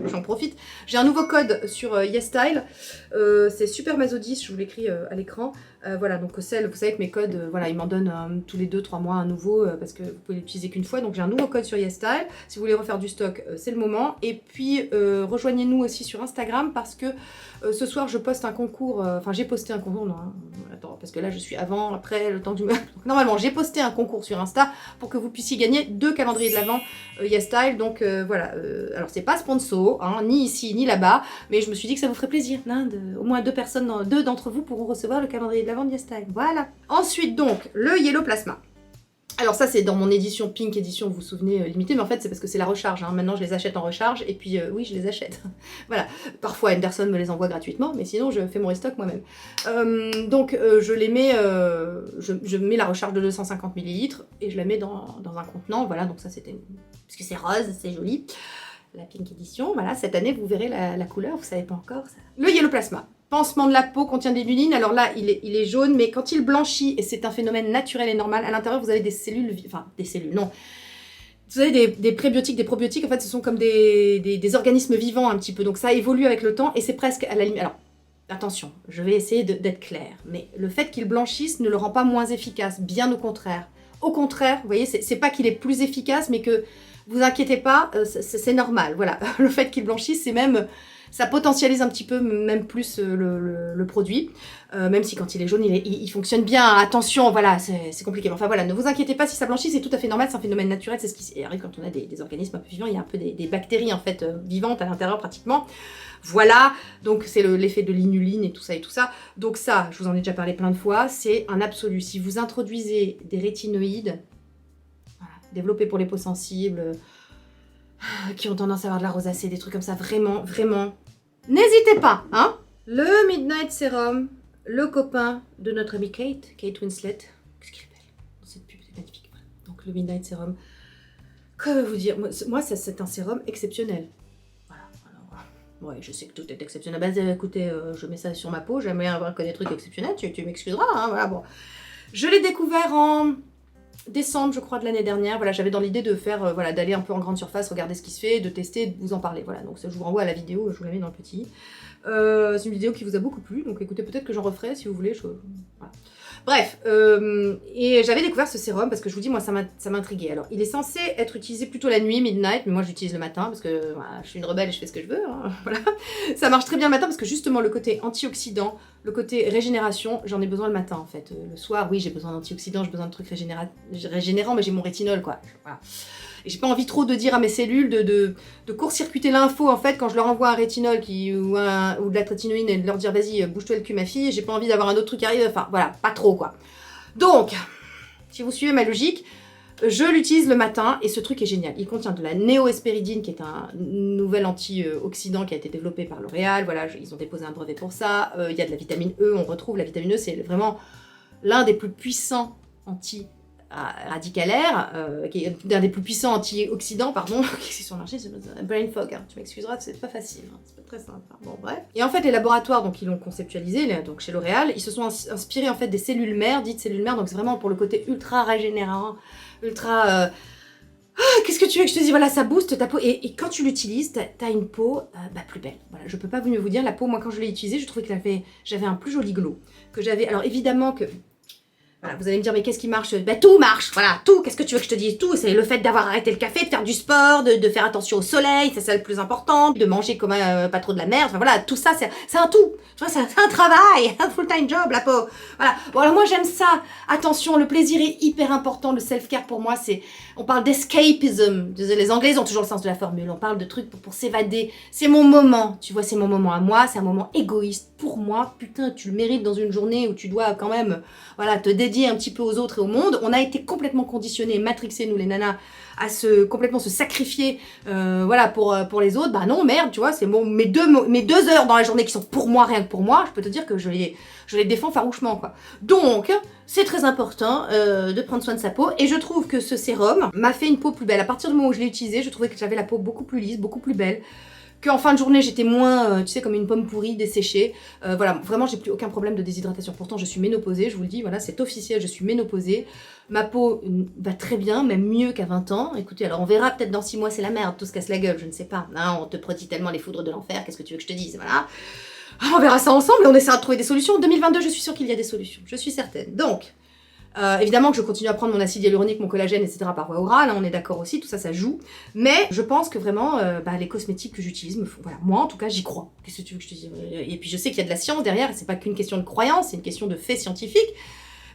j'en profite. J'ai un nouveau code sur YesStyle. C'est SuperMazo10, je vous l'écris à l'écran. Voilà, donc vous savez que mes codes, voilà, ils m'en donnent tous les 2-3 mois un nouveau parce que vous pouvez l'utiliser qu'une fois. Donc j'ai un nouveau code sur YesStyle. Si vous voulez refaire du stock, c'est le moment. Et puis rejoignez-nous aussi sur Instagram parce que ce soir je poste un concours. Enfin, j'ai posté un concours. Non, attends, parce que là je suis avant, après, le temps du. Donc, normalement, j'ai posté un concours sur Insta pour que vous puissiez gagner 2 calendriers de l'Avent YesStyle. Donc voilà. Alors c'est pas sponsor, hein, ni ici ni là-bas, mais je me suis dit que ça vous ferait plaisir. Hein, au moins 2 d'entre vous pourront recevoir le calendrier de l'Avent de YesStyle. Voilà. Ensuite donc le Yellow Plasma. Alors ça c'est dans mon édition Pink édition, vous vous souvenez, limitée, mais en fait c'est parce que c'est la recharge, hein. Maintenant je les achète en recharge, et puis oui je les achète. Voilà, parfois Henderson me les envoie gratuitement, mais sinon je fais mon restock moi-même. Donc je les mets, je mets la recharge de 250 ml, et je la mets dans un contenant, voilà, donc ça c'était, parce que c'est rose, c'est joli. La Pink édition, voilà, cette année vous verrez la couleur, vous savez pas encore ça. Le Yellow Plasma. Pansement de la peau, contient des luline. Alors là, il est jaune, mais quand il blanchit, et c'est un phénomène naturel et normal, à l'intérieur, vous avez des cellules, enfin, des cellules, non. Vous avez des prébiotiques, des probiotiques, en fait, ce sont comme des organismes vivants un petit peu. Donc ça évolue avec le temps, et c'est presque à la limite. Alors, attention, je vais essayer d'être claire, mais le fait qu'il blanchisse ne le rend pas moins efficace, bien au contraire. Au contraire, vous voyez, c'est pas qu'il est plus efficace, mais que, vous inquiétez pas, c'est normal, voilà. Le fait qu'il blanchisse, c'est même... ça potentialise un petit peu, même plus le produit. Même si quand il est jaune, il fonctionne bien. Attention, voilà, c'est compliqué. Enfin voilà, ne vous inquiétez pas si ça blanchit, c'est tout à fait normal, c'est un phénomène naturel. C'est ce qui arrive quand on a des organismes un peu vivants. Il y a un peu des bactéries en fait vivantes à l'intérieur pratiquement. Voilà, donc c'est l'effet de l'inuline et tout ça et tout ça. Donc ça, je vous en ai déjà parlé plein de fois, c'est un absolu. Si vous introduisez des rétinoïdes, voilà, développés pour les peaux sensibles, qui ont tendance à avoir de la rosacée, des trucs comme ça, vraiment, vraiment, n'hésitez pas, hein. Le Midnight Serum, le copain de notre amie Kate Winslet, qu'est-ce qu'il est belle dans cette pub, c'est magnifique. Voilà. Donc le Midnight Serum, comment vous dire, moi c'est un sérum exceptionnel. Voilà, alors, ouais, je sais que tout est exceptionnel. Bah, écoutez, je mets ça sur ma peau, j'aime bien avoir que des trucs exceptionnels, tu m'excuseras, hein, voilà, bon. Je l'ai découvert en décembre, je crois, de l'année dernière. Voilà, j'avais dans l'idée de faire, voilà, d'aller un peu en grande surface, regarder ce qui se fait, de tester, de vous en parler. Voilà, donc je vous renvoie à la vidéo, je vous la mets dans le petit. C'est une vidéo qui vous a beaucoup plu, donc écoutez, peut-être que j'en referai si vous voulez. Voilà. Bref, et j'avais découvert ce sérum parce que je vous dis, moi, ça m'intriguait. Alors, il est censé être utilisé plutôt la nuit, midnight, mais moi, j'utilise le matin parce que voilà, je suis une rebelle et je fais ce que je veux. Hein, voilà. Ça marche très bien le matin parce que justement, le côté antioxydant, le côté régénération, j'en ai besoin le matin en fait. Le soir, oui, j'ai besoin d'antioxydants, j'ai besoin de trucs régénérants, mais j'ai mon rétinol, quoi. Voilà. Et j'ai pas envie trop de dire à mes cellules de court-circuiter l'info en fait quand je leur envoie un rétinol ou de la trétinoïne et de leur dire vas-y bouge-toi le cul ma fille, j'ai pas envie d'avoir un autre truc qui arrive, enfin voilà, pas trop quoi. Donc, si vous suivez ma logique, je l'utilise le matin et ce truc est génial. Il contient de la néohespéridine qui est un nouvel antioxydant qui a été développé par L'Oréal, voilà, ils ont déposé un brevet pour ça. Il y a de la vitamine E, on retrouve la vitamine E, c'est vraiment l'un des plus puissants radicalaire, qui est l'un des plus puissants antioxydants, pardon, qui est sur le marché, c'est brain fog, hein. Tu m'excuseras, c'est pas facile, hein. C'est pas très simple. Hein. Bon, bref. Et en fait, les laboratoires, donc, ils l'ont conceptualisé, donc chez L'Oréal, ils se sont inspirés en fait des cellules mères, dites cellules mères, donc c'est vraiment pour le côté ultra régénérant, ultra... qu'est-ce que tu veux que je te dise? Voilà, ça booste ta peau, et quand tu l'utilises, t'as une peau plus belle. Voilà, je peux pas mieux vous dire, la peau, moi, quand je l'ai utilisée, je trouvais que j'avais un plus joli glow, que j'avais... Alors, évidemment que... Voilà, vous allez me dire, mais qu'est-ce qui marche? Bah tout marche, voilà, tout, qu'est-ce que tu veux que je te dise? Tout, c'est le fait d'avoir arrêté le café, de faire du sport, de faire attention au soleil, c'est ça le plus important, de manger comme pas trop de la merde, enfin voilà, tout ça, c'est un tout, tu vois, c'est un travail, un full-time job, la peau, voilà. Bon alors moi j'aime ça, attention, le plaisir est hyper important, le self-care pour moi c'est, on parle d'escapism, les Anglais ils ont toujours le sens de la formule, on parle de trucs pour s'évader, c'est mon moment, tu vois, c'est mon moment à moi, c'est un moment égoïste pour moi, putain, tu le mérites dans une journée où tu dois quand même, voilà, te dédier un petit peu aux autres et au monde. On a été complètement conditionnés, matrixés, nous les nanas, à complètement se sacrifier voilà, pour les autres. Bah non, merde, tu vois, c'est mes 2 heures dans la journée qui sont pour moi, rien que pour moi, je peux te dire que je les défends farouchement, quoi. Donc, c'est très important de prendre soin de sa peau, et je trouve que ce sérum m'a fait une peau plus belle. À partir du moment où je l'ai utilisé, je trouvais que j'avais la peau beaucoup plus lisse, beaucoup plus belle, qu'en fin de journée j'étais moins, tu sais, comme une pomme pourrie, desséchée. Voilà, vraiment j'ai plus aucun problème de déshydratation. Pourtant je suis ménopausée, je vous le dis, voilà, c'est officiel, je suis ménopausée. Ma peau va très bien, même mieux qu'à 20 ans. Écoutez, alors on verra, peut-être dans 6 mois c'est la merde, tout se casse la gueule, je ne sais pas. Hein, on te protège tellement les foudres de l'enfer, qu'est-ce que tu veux que je te dise, voilà. On verra ça ensemble et on essaiera de trouver des solutions. En 2022, je suis sûre qu'il y a des solutions, je suis certaine. Donc, évidemment que je continue à prendre mon acide hyaluronique, mon collagène, etc. par voie orale, hein, on est d'accord aussi, tout ça, ça joue. Mais je pense que vraiment, les cosmétiques que j'utilise me font... Voilà, moi, en tout cas, j'y crois. Qu'est-ce que tu veux que je te dise? Et puis je sais qu'il y a de la science derrière, c'est pas qu'une question de croyance, c'est une question de fait scientifique.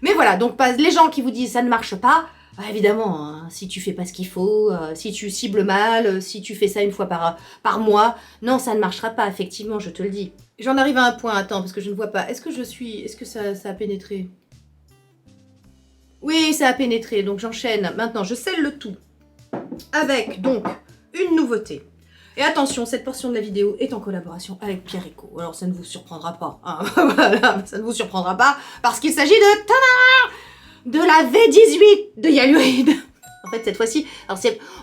Mais voilà, donc les gens qui vous disent ça ne marche pas, bah, évidemment, hein, si tu fais pas ce qu'il faut, si tu cibles mal, si tu fais ça une fois par mois, non, ça ne marchera pas, effectivement, je te le dis. J'en arrive à un point, attends, parce que je ne vois pas. Est-ce que ça a pénétré? Oui, ça a pénétré, donc j'enchaîne. Maintenant, je scelle le tout avec, donc, une nouveauté. Et attention, cette portion de la vidéo est en collaboration avec Pierre Eco. Alors, ça ne vous surprendra pas. Hein. Voilà, ça ne vous surprendra pas, parce qu'il s'agit de la V18 de Hyaluride. En fait, cette fois-ci,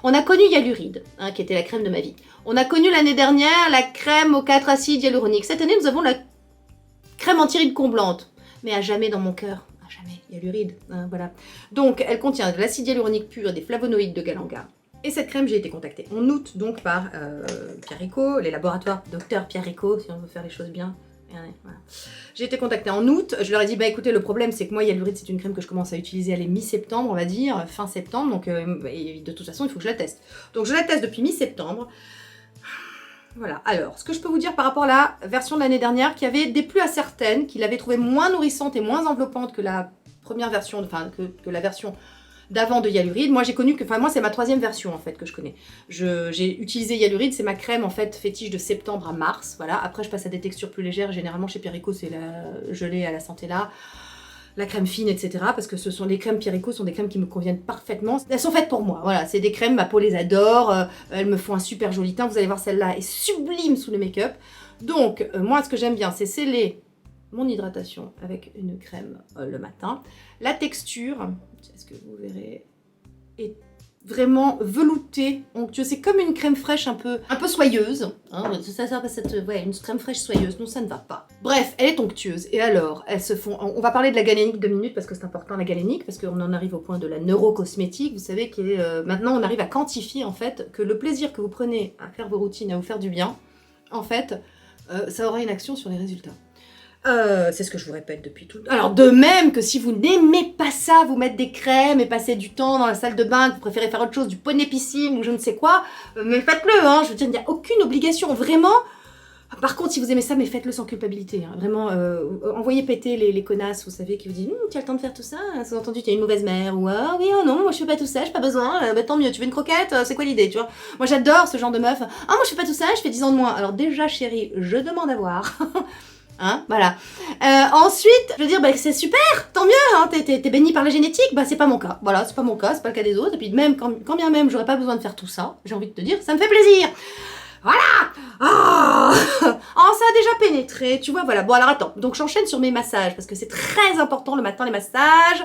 on a connu Hyaluride, hein, qui était la crème de ma vie. On a connu l'année dernière la crème aux 4 acides hyaluroniques. Cette année, nous avons la crème anti-rides comblante. Mais à jamais dans mon cœur. Jamais, Hyaluride, hein, voilà. Donc, elle contient de l'acide hyaluronique pur et des flavonoïdes de Galanga. Et cette crème, j'ai été contactée en août, donc par Pierre Eco, les laboratoires Dr Pierre Eco, si on veut faire les choses bien. Voilà. J'ai été contactée en août, je leur ai dit, bah écoutez, le problème c'est que moi, Hyaluride, c'est une crème que je commence à utiliser à mi-septembre, on va dire, fin septembre, donc et de toute façon, il faut que je la teste. Donc je la teste depuis mi-septembre. Voilà, alors, ce que je peux vous dire par rapport à la version de l'année dernière, qui avait déplu à certaines, qui l'avaient trouvée moins nourrissante et moins enveloppante que la première version, enfin, que la version d'avant de Hyaluride. Moi, j'ai connu que, enfin, moi, c'est ma 3e version, en fait, que je connais. J'ai utilisé Hyaluride, c'est ma crème, en fait, fétiche de septembre à mars, voilà. Après, je passe à des textures plus légères, généralement, chez Pierre Eco, c'est la gelée à la santé là, la crème fine, etc. Parce que les crèmes Pierre Eco sont des crèmes qui me conviennent parfaitement. Elles sont faites pour moi, voilà. C'est des crèmes, ma peau les adore, elles me font un super joli teint. Vous allez voir, celle-là est sublime sous le make-up. Donc, moi, ce que j'aime bien, c'est sceller mon hydratation avec une crème le matin. La texture, est-ce que vous verrez, est vraiment veloutée, onctueuse. C'est comme une crème fraîche un peu soyeuse. Hein, ouais, une crème fraîche soyeuse. Non, ça ne va pas. Bref, elle est onctueuse. Et alors, elles se font... On va parler de la galénique 2 minutes parce que c'est important, la galénique, parce qu'on en arrive au point de la neurocosmétique. Vous savez que maintenant, on arrive à quantifier, en fait, que le plaisir que vous prenez à faire vos routines, à vous faire du bien, en fait, ça aura une action sur les résultats. C'est ce que je vous répète depuis tout le temps. Alors de même que si vous n'aimez pas ça, vous mettre des crèmes et passer du temps dans la salle de bain, que vous préférez faire autre chose, du ponépissime ou je ne sais quoi, mais faites-le, hein, je veux dire, il n'y a aucune obligation, vraiment. Par contre, si vous aimez ça, mais faites-le sans culpabilité, hein. Vraiment, envoyez péter les connasses, vous savez, qui vous disent tu as le temps de faire tout ça, sous-entendu tu as une mauvaise mère, ou ah oui, oh non, moi je fais pas tout ça, j'ai pas besoin, bah tant mieux, tu veux une croquette, c'est quoi l'idée, tu vois. Moi j'adore ce genre de meuf, ah moi je fais pas tout ça, je fais 10 ans de moins. Alors déjà chérie, je demande à voir. Hein, voilà. Ensuite, je veux dire, bah, c'est super, tant mieux, hein, t'es béni par la génétique, bah c'est pas mon cas. Voilà, c'est pas mon cas, c'est pas le cas des autres. Et puis même, quand bien même, j'aurais pas besoin de faire tout ça, j'ai envie de te dire, ça me fait plaisir. Voilà. Oh, ça a déjà pénétré, tu vois, voilà. Bon, alors attends, donc j'enchaîne sur mes massages, parce que c'est très important le matin, les massages.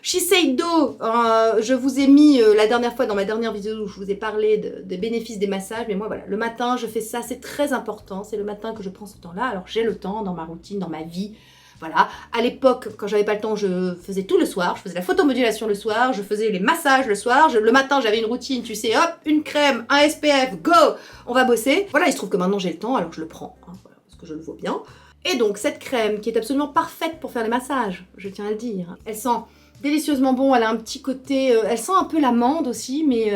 Shiseido, je vous ai mis la dernière fois dans ma dernière vidéo où je vous ai parlé des bénéfices des massages, mais moi voilà, le matin je fais ça, c'est très important, c'est le matin que je prends ce temps-là, alors j'ai le temps dans ma routine, dans ma vie, voilà. À l'époque, quand j'avais pas le temps, je faisais tout le soir, je faisais la photomodulation le soir, je faisais les massages le soir, le matin j'avais une routine, tu sais, hop, une crème, un SPF, go, on va bosser. Voilà, il se trouve que maintenant j'ai le temps, alors je le prends, hein, voilà, parce que je le vaux bien. Et donc cette crème qui est absolument parfaite pour faire les massages, je tiens à le dire. Elle sent délicieusement bon, elle a un petit côté, elle sent un peu l'amande aussi, mais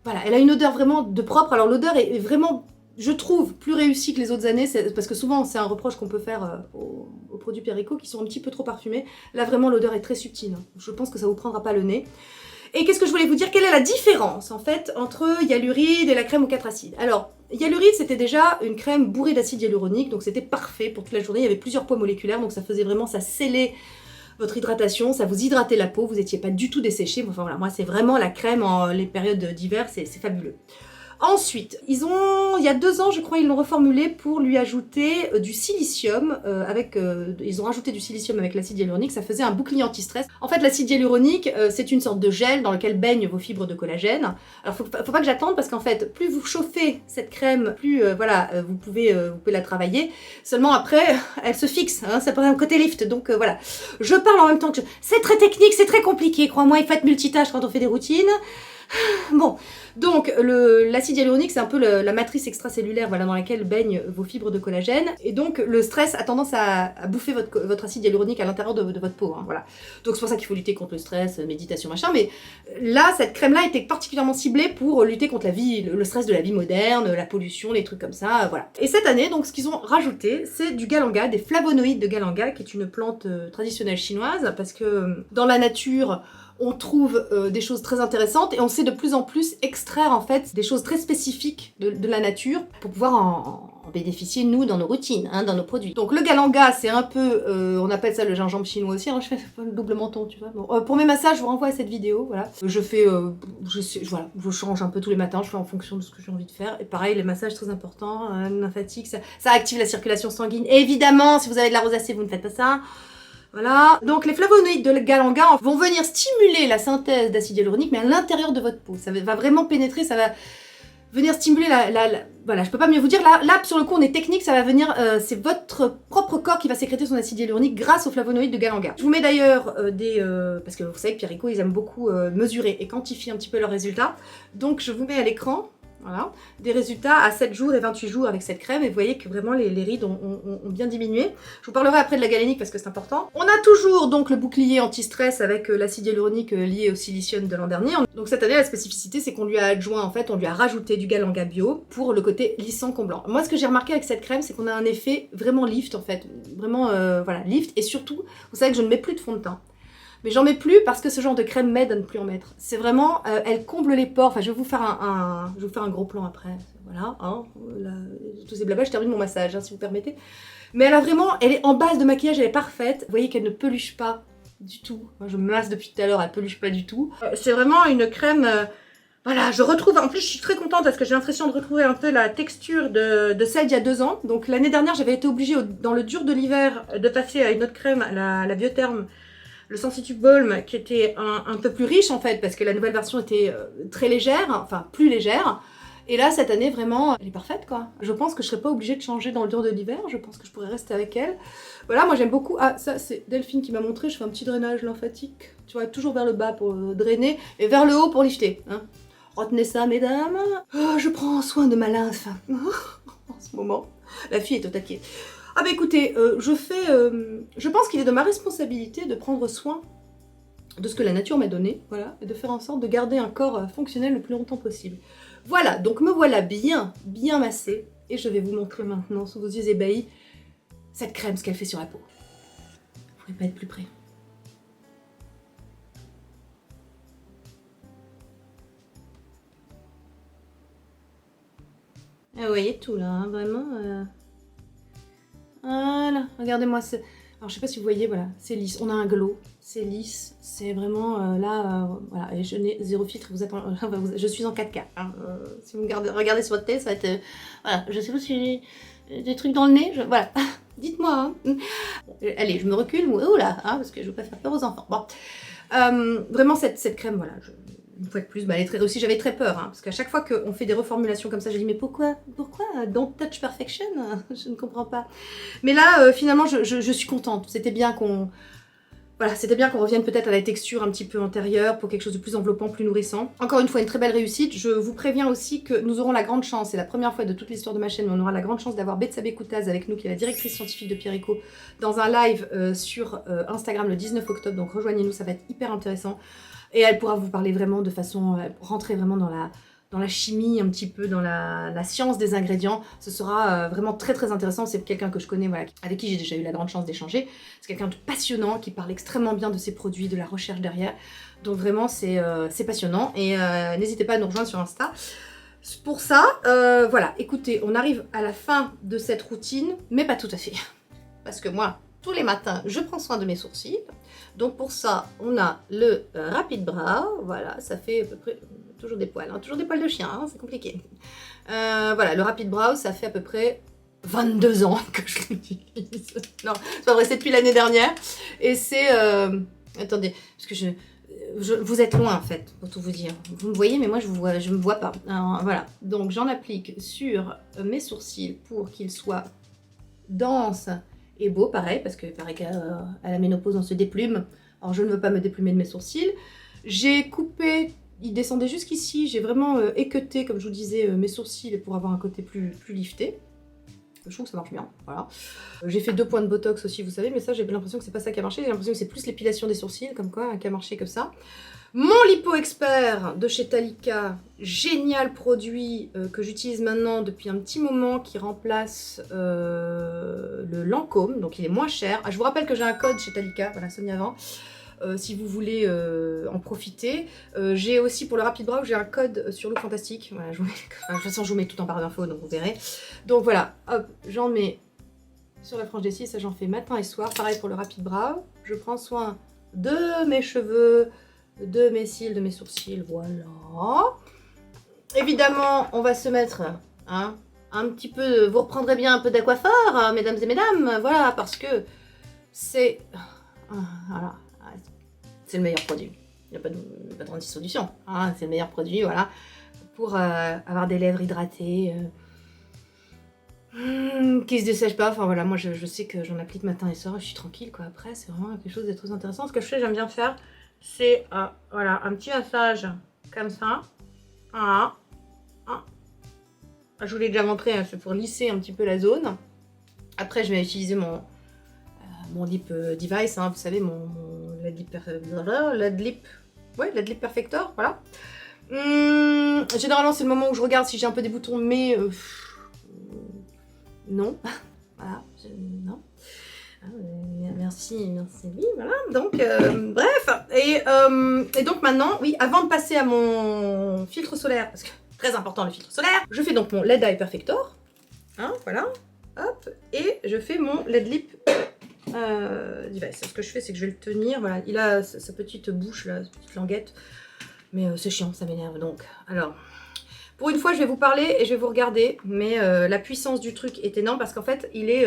voilà, elle a une odeur vraiment de propre. Alors l'odeur est vraiment, je trouve, plus réussie que les autres années, parce que souvent c'est un reproche qu'on peut faire aux produits Perico qui sont un petit peu trop parfumés. Là vraiment l'odeur est très subtile, je pense que ça vous prendra pas le nez. Et qu'est-ce que je voulais vous dire? Quelle est la différence en fait entre hyaluride et la crème aux 4 acides? Alors, hyaluride c'était déjà une crème bourrée d'acide hyaluronique, donc c'était parfait pour toute la journée. Il y avait plusieurs poids moléculaires, donc ça faisait vraiment, ça scellait votre hydratation, ça vous hydratait la peau, vous n'étiez pas du tout desséché. Enfin voilà, moi c'est vraiment la crème en les périodes d'hiver, c'est fabuleux. Ensuite, il y a 2 ans, je crois, ils l'ont reformulé pour lui ajouter du silicium. Ils ont rajouté du silicium avec l'acide hyaluronique, ça faisait un bouclier anti-stress. En fait, l'acide hyaluronique, c'est une sorte de gel dans lequel baignent vos fibres de collagène. Alors, faut pas que j'attende parce qu'en fait, plus vous chauffez cette crème, plus vous pouvez la travailler. Seulement après, elle se fixe, hein, ça prend un côté lift. Donc voilà, je parle en même temps que c'est très technique, c'est très compliqué. Crois-moi, il faut être multitâche quand on fait des routines. Bon, donc l'acide hyaluronique c'est un peu la matrice extracellulaire dans laquelle baignent vos fibres de collagène, et donc le stress a tendance à bouffer votre acide hyaluronique à l'intérieur de votre peau, hein, voilà. Donc c'est pour ça qu'il faut lutter contre le stress, méditation machin, mais là cette crème là était particulièrement ciblée pour lutter contre le stress de la vie moderne, la pollution, les trucs comme ça, voilà. Et cette année donc ce qu'ils ont rajouté c'est du galanga, des flavonoïdes de galanga qui est une plante traditionnelle chinoise, parce que dans la nature on trouve des choses très intéressantes et on sait de plus en plus extraire en fait des choses très spécifiques de la nature pour pouvoir en bénéficier nous dans nos routines, hein, dans nos produits. Donc le galanga c'est un peu, on appelle ça le gingembre chinois aussi, hein, je fais le double menton tu vois. Bon, pour mes massages je vous renvoie à cette vidéo, voilà. Je fais, je change un peu tous les matins, je fais en fonction de ce que j'ai envie de faire. Et pareil les massages très importants, lymphatique, ça active la circulation sanguine. Et évidemment si vous avez de la rosacée vous ne faites pas ça. Voilà, donc les flavonoïdes de galanga vont venir stimuler la synthèse d'acide hyaluronique, mais à l'intérieur de votre peau. Ça va vraiment pénétrer, ça va venir stimuler voilà, je peux pas mieux vous dire. Là sur le coup, on est technique, ça va venir, c'est votre propre corps qui va sécréter son acide hyaluronique grâce aux flavonoïdes de galanga. Je vous mets d'ailleurs parce que vous savez que Perico, ils aiment beaucoup mesurer et quantifier un petit peu leurs résultats. Donc je vous mets à l'écran. Voilà, des résultats à 7 jours et 28 jours avec cette crème, et vous voyez que vraiment les rides ont bien diminué. Je vous parlerai après de la galénique parce que c'est important. On a toujours donc le bouclier anti-stress avec l'acide hyaluronique lié au silicium de l'an dernier. Donc cette année la spécificité c'est qu'on lui a adjoint, en fait on lui a rajouté du galanga bio pour le côté lissant comblant. Moi ce que j'ai remarqué avec cette crème c'est qu'on a un effet vraiment lift en fait, vraiment voilà lift, et surtout vous savez que je ne mets plus de fond de teint. Mais j'en mets plus parce que ce genre de crème m'aide à ne plus en mettre. C'est vraiment, elle comble les pores. Enfin, je vais vous faire un gros plan après. Voilà, hein, tous ces blabla, je termine mon massage, hein, si vous permettez. Mais elle est en base de maquillage, elle est parfaite. Vous voyez qu'elle ne peluche pas du tout. Moi, je me masse depuis tout à l'heure, elle peluche pas du tout. C'est vraiment une crème. Voilà, je retrouve, en plus je suis très contente parce que j'ai l'impression de retrouver un peu la texture de celle d'il y a 2 ans. Donc l'année dernière, j'avais été obligée, dans le dur de l'hiver, de passer à une autre crème, la Biotherm, le Sensitive Balm, qui était un peu plus riche en fait, parce que la nouvelle version était très légère, enfin plus légère. Et là, cette année, vraiment, elle est parfaite quoi. Je pense que je serais pas obligée de changer dans le dur de l'hiver, je pense que je pourrais rester avec elle. Voilà, moi j'aime beaucoup. Ah, ça c'est Delphine qui m'a montré, je fais un petit drainage lymphatique. Tu vois, toujours vers le bas pour drainer, et vers le haut pour lifter. Hein. Retenez ça, mesdames. Oh, je prends soin de ma lymphe en ce moment. La fille est au taquet. Ah bah écoutez, je pense qu'il est de ma responsabilité de prendre soin de ce que la nature m'a donné, voilà, et de faire en sorte de garder un corps fonctionnel le plus longtemps possible. Voilà, donc me voilà bien massée, et je vais vous montrer maintenant, sous vos yeux ébahis, cette crème, ce qu'elle fait sur la peau. Vous pouvez pas être plus près. Ah, vous voyez tout là, hein, vraiment... Voilà, regardez-moi ce... Alors je sais pas si vous voyez, voilà, c'est lisse, on a un glow, c'est lisse, c'est vraiment voilà, et je n'ai 0 filtre, je suis en 4K, hein, si vous me regardez sur votre tête, ça va être, voilà, je sais pas si j'ai des trucs dans le nez, voilà, dites-moi, hein. Bon, allez, je me recule, oula, hein, parce que je veux pas faire peur aux enfants, bon, vraiment cette crème, voilà, une fois de plus, bah, elle est très réussie. J'avais très peur, hein, parce qu'à chaque fois qu'on fait des reformulations comme ça, j'ai dit mais pourquoi Don't Touch Perfection? Je ne comprends pas. Mais là, finalement, je suis contente. C'était bien Voilà, c'était bien qu'on revienne peut-être à la texture un petit peu antérieure pour quelque chose de plus enveloppant, plus nourrissant. Encore une fois, une très belle réussite. Je vous préviens aussi que nous aurons la grande chance, c'est la première fois de toute l'histoire de ma chaîne, mais on aura la grande chance d'avoir Betsabé Koutaz avec nous, qui est la directrice scientifique de Pierre Eco, dans un live sur Instagram le 19 octobre. Donc rejoignez-nous, ça va être hyper intéressant. Et elle pourra vous parler vraiment de façon, rentrer vraiment dans la chimie, un petit peu dans la science des ingrédients. Ce sera vraiment très très intéressant. C'est quelqu'un que je connais, voilà, avec qui j'ai déjà eu la grande chance d'échanger. C'est quelqu'un de passionnant, qui parle extrêmement bien de ses produits, de la recherche derrière. Donc vraiment, c'est passionnant. Et n'hésitez pas à nous rejoindre sur Insta. Pour ça, voilà, écoutez, on arrive à la fin de cette routine, mais pas tout à fait. Parce que moi, tous les matins, je prends soin de mes sourcils. Donc pour ça, on a le Rapid Brow. Voilà, ça fait à peu près... Toujours des poils, hein, toujours des poils de chien, hein, c'est compliqué. Voilà, le Rapid Brow, ça fait à peu près 22 ans que je l'utilise. Non, c'est pas vrai, c'est depuis l'année dernière. Et c'est... attendez, parce que vous êtes loin en fait, pour tout vous dire. Vous me voyez, mais moi je me vois pas. Alors, voilà, donc j'en applique sur mes sourcils pour qu'ils soient denses et beaux, pareil, parce que pareil qu'à la ménopause on se déplume. Alors je ne veux pas me déplumer de mes sourcils. J'ai coupé... Il descendait jusqu'ici, j'ai vraiment équeuté, comme je vous disais, mes sourcils pour avoir un côté plus lifté. Je trouve que ça marche bien, voilà. J'ai fait 2 points de botox aussi, vous savez, mais ça j'ai l'impression que c'est pas ça qui a marché. J'ai l'impression que c'est plus l'épilation des sourcils, comme quoi, qui a marché comme ça. Mon Lipo Expert de chez Talika, génial produit que j'utilise maintenant depuis un petit moment, qui remplace le Lancôme, donc il est moins cher. Ah, je vous rappelle que j'ai un code chez Talika, voilà, Sonia Avant. Si vous voulez en profiter. J'ai aussi pour le Rapid Brow, j'ai un code sur Look Fantastique. Voilà, de toute façon, je vous mets tout en barre d'infos, donc vous verrez. Donc voilà, hop, j'en mets sur la frange des cils, ça j'en fais matin et soir. Pareil pour le Rapid Brow. Je prends soin de mes cheveux, de mes cils, de mes sourcils, voilà. Évidemment, on va se mettre hein, un petit peu... Vous reprendrez bien un peu d'aquaphor, hein, mesdames et mesdames, voilà, parce que c'est... Voilà. C'est le meilleur produit. Il n'y a pas de 36 solutions. Hein, c'est le meilleur produit, voilà. Pour avoir des lèvres hydratées, qui se dessèchent pas. Enfin voilà, moi je sais que j'en applique matin et soir et je suis tranquille quoi. Après, c'est vraiment quelque chose de très intéressant. Ce que je fais, j'aime bien faire, c'est voilà, un petit massage comme ça. Voilà. Je vous l'ai déjà montré, hein, c'est pour lisser un petit peu la zone. Après, je vais utiliser mon lip device, hein, vous savez, mon lip perfector, voilà. Généralement, c'est le moment où je regarde si j'ai un peu des boutons, mais non, voilà, non. Merci oui, voilà. Donc, bref, et donc maintenant, oui, avant de passer à mon filtre solaire, parce que très important le filtre solaire, je fais donc mon LED Eye Perfector, hein, voilà, hop, et je fais mon LED Lip device. Ce que je fais, c'est que je vais le tenir, voilà, il a sa petite bouche là, sa petite languette, mais c'est chiant, ça m'énerve. Donc, alors, pour une fois, je vais vous parler et je vais vous regarder, mais la puissance du truc est énorme parce qu'en fait, il est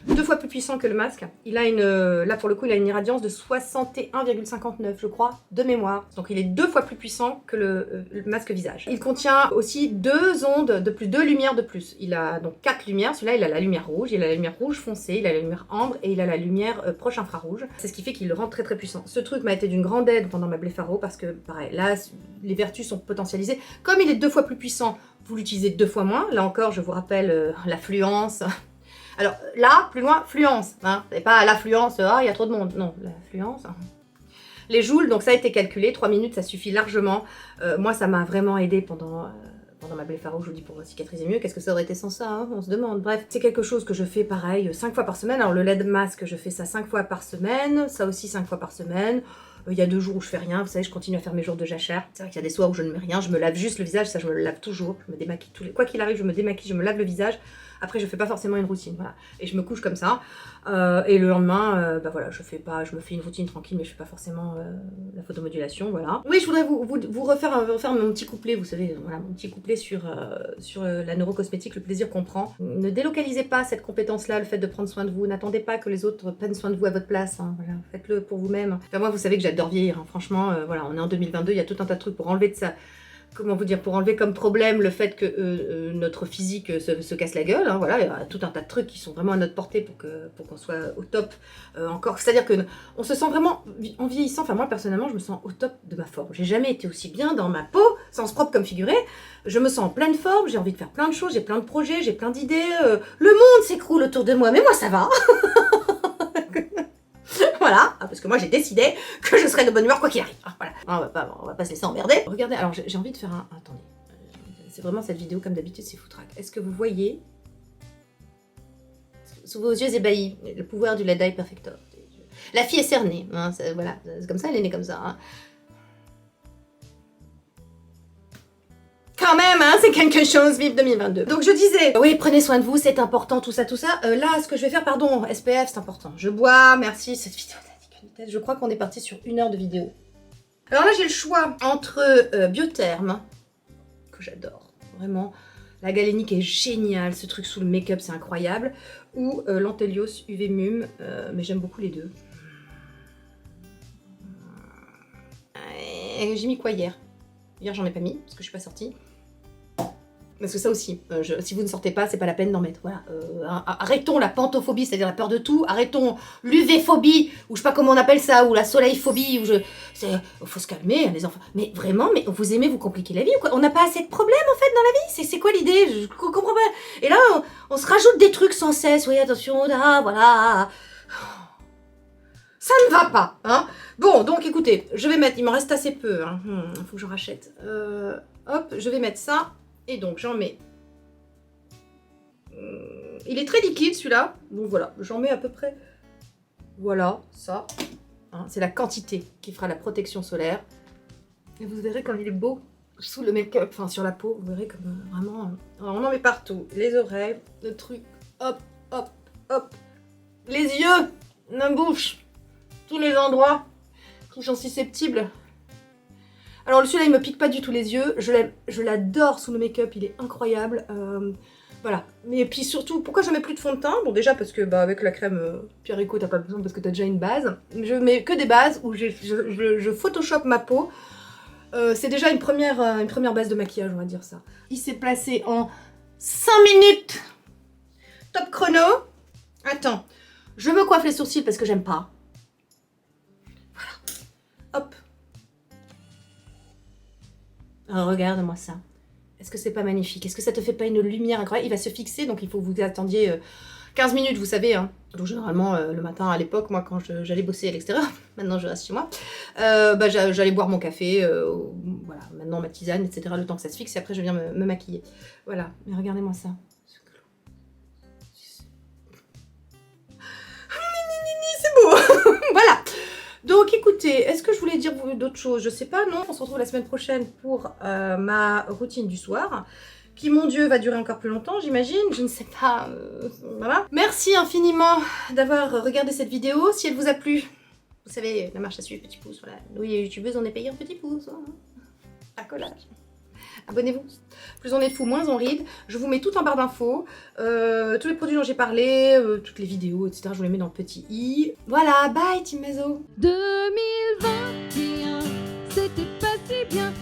2 fois plus puissant que le masque. Il a une, là pour le coup, il a une irradiance de 61,59, je crois, de mémoire. Donc il est 2 fois plus puissant que le masque visage. Il contient aussi 2 ondes de plus, 2 lumières de plus. Il a donc 4 lumières. Celui-là, il a la lumière rouge, il a la lumière rouge foncée, il a la lumière ambre et il a la lumière proche infrarouge. C'est ce qui fait qu'il le rend très très puissant. Ce truc m'a été d'une grande aide pendant ma blépharo parce que, pareil, là, les vertus sont potentialisées. Comme il est 2 fois plus puissant, vous l'utilisez 2 fois moins. Là encore, je vous rappelle l'affluence. Alors là, plus loin, fluence, hein. C'est pas l'affluence, ah, il y a trop de monde. Non, l'affluence. Hein. Les joules, donc ça a été calculé, 3 minutes, ça suffit largement. Moi, ça m'a vraiment aidé pendant ma blépharo, je vous dis, pour cicatriser mieux. Qu'est-ce que ça aurait été sans ça, hein, on se demande. Bref, c'est quelque chose que je fais pareil 5 fois par semaine. Alors le LED masque, je fais ça 5 fois par semaine, ça aussi 5 fois par semaine. Il y a 2 jours où je fais rien, vous savez, je continue à faire mes jours de jachère. C'est vrai qu'il y a des soirs où je ne mets rien, je me lave juste le visage, ça je me le lave toujours. Je me démaquille quoi qu'il arrive, je me démaquille, je me lave le visage. Après, je fais pas forcément une routine, voilà. Et je me couche comme ça. Et le lendemain, bah voilà, je me fais une routine tranquille, mais je fais pas forcément la photomodulation, voilà. Oui, je voudrais vous refaire mon petit couplet, vous savez, voilà, mon petit couplet sur la neurocosmétique, le plaisir qu'on prend. Ne délocalisez pas cette compétence-là, le fait de prendre soin de vous. N'attendez pas que les autres prennent soin de vous à votre place, hein, voilà. Faites-le pour vous-même. Enfin, moi, vous savez que j'adore vieillir, hein. Franchement, voilà, on est en 2022, il y a tout un tas de trucs pour enlever comment vous dire, pour enlever comme problème le fait que notre physique se casse la gueule, hein, voilà, il y a tout un tas de trucs qui sont vraiment à notre portée pour qu'on soit au top encore. C'est-à-dire qu'on se sent vraiment, en vieillissant, enfin moi personnellement, je me sens au top de ma forme. J'ai jamais été aussi bien dans ma peau, sens propre comme figuré. Je me sens en pleine forme, j'ai envie de faire plein de choses, j'ai plein de projets, j'ai plein d'idées. Le monde s'écroule autour de moi, mais moi ça va. Voilà, parce que moi j'ai décidé que je serais de bonne humeur quoi qu'il arrive. Voilà, on va pas se laisser emmerder. Regardez, alors j'ai envie de faire un... Attendez, c'est vraiment cette vidéo comme d'habitude, c'est foutraque. Est-ce que vous voyez, sous vos yeux ébahis, le pouvoir du Led Eye Perfector? La fille est cernée, hein, voilà, c'est comme ça, elle est née comme ça. Hein. Quand même, hein, c'est quelque chose, vive 2022. Donc je disais, oui, prenez soin de vous, c'est important, tout ça, tout ça. Là, ce que je vais faire, pardon, SPF, c'est important. Je bois, merci, cette vidéo n'a qu'une tête. Je crois qu'on est parti sur 1 heure de vidéo. Alors là, j'ai le choix entre Biotherme, que j'adore, vraiment. La galénique est géniale, ce truc sous le make-up, c'est incroyable. Ou l'Antelios UV Mum, mais j'aime beaucoup les deux. J'ai mis quoi hier? Hier, j'en ai pas mis, parce que je suis pas sortie. Parce que ça aussi, si vous ne sortez pas, c'est pas la peine d'en mettre. Voilà. Arrêtons la pantophobie, c'est-à-dire la peur de tout. Arrêtons l'UV-phobie, ou je sais pas comment on appelle ça, ou la soleil-phobie. Faut se calmer, les enfants. Mais vraiment, mais vous aimez vous compliquer la vie ou quoi? On n'a pas assez de problèmes en fait dans la vie. C'est quoi l'idée? Je comprends pas. Et là, on se rajoute des trucs sans cesse. Oui, attention, là, voilà. Ça ne va pas, hein. Bon, donc écoutez, je vais mettre, il m'en reste assez peu, hein. Faut que j'en rachète. Hop, je vais mettre ça. Et donc j'en mets, il est très liquide celui-là, donc voilà, j'en mets à peu près, voilà, ça, hein, c'est la quantité qui fera la protection solaire, et vous verrez comme il est beau sous le make-up, enfin sur la peau, vous verrez comme vraiment, alors, on en met partout, les oreilles, le truc, hop, hop, hop, les yeux, la bouche, tous les endroits qui sont susceptibles. Alors celui-là, il me pique pas du tout les yeux. Je l'adore sous le make-up, il est incroyable. Voilà. Mais puis surtout, pourquoi je mets plus de fond de teint? Bon, déjà parce que avec la crème Pierre Rico, t'as pas besoin parce que t'as déjà une base. Je mets que des bases où je photoshop ma peau. C'est déjà une première base de maquillage, on va dire ça. Il s'est placé en 5 minutes. Top chrono. Attends, je me coiffe les sourcils parce que j'aime pas. Voilà. Hop. Alors, regarde-moi ça. Est-ce que c'est pas magnifique? Est-ce que ça te fait pas une lumière incroyable? Il va se fixer, donc il faut que vous attendiez 15 minutes, vous savez. Hein. Donc généralement, le matin, à l'époque, moi, quand j'allais bosser à l'extérieur, maintenant je reste chez moi, j'allais boire mon café, voilà, maintenant ma tisane, etc. Le temps que ça se fixe, et après je viens me maquiller. Voilà, mais regardez-moi ça. C'est beau. Voilà. Donc écoutez, est-ce que je voulais dire d'autres choses? Je sais pas, non. On se retrouve la semaine prochaine pour ma routine du soir, qui, mon Dieu, va durer encore plus longtemps, j'imagine. Je ne sais pas, voilà. Merci infiniment d'avoir regardé cette vidéo. Si elle vous a plu, vous savez, la marche à suivre, petit pouce, voilà. Nous, les youtubeuses, on est payés en petit pouce. Hein. Accolage. Abonnez-vous. Plus on est fou, moins on ride. Je vous mets tout en barre d'infos. Tous les produits dont j'ai parlé, toutes les vidéos, etc. Je vous les mets dans le petit i. Voilà, bye Team Mazo. 2021, c'était pas si bien.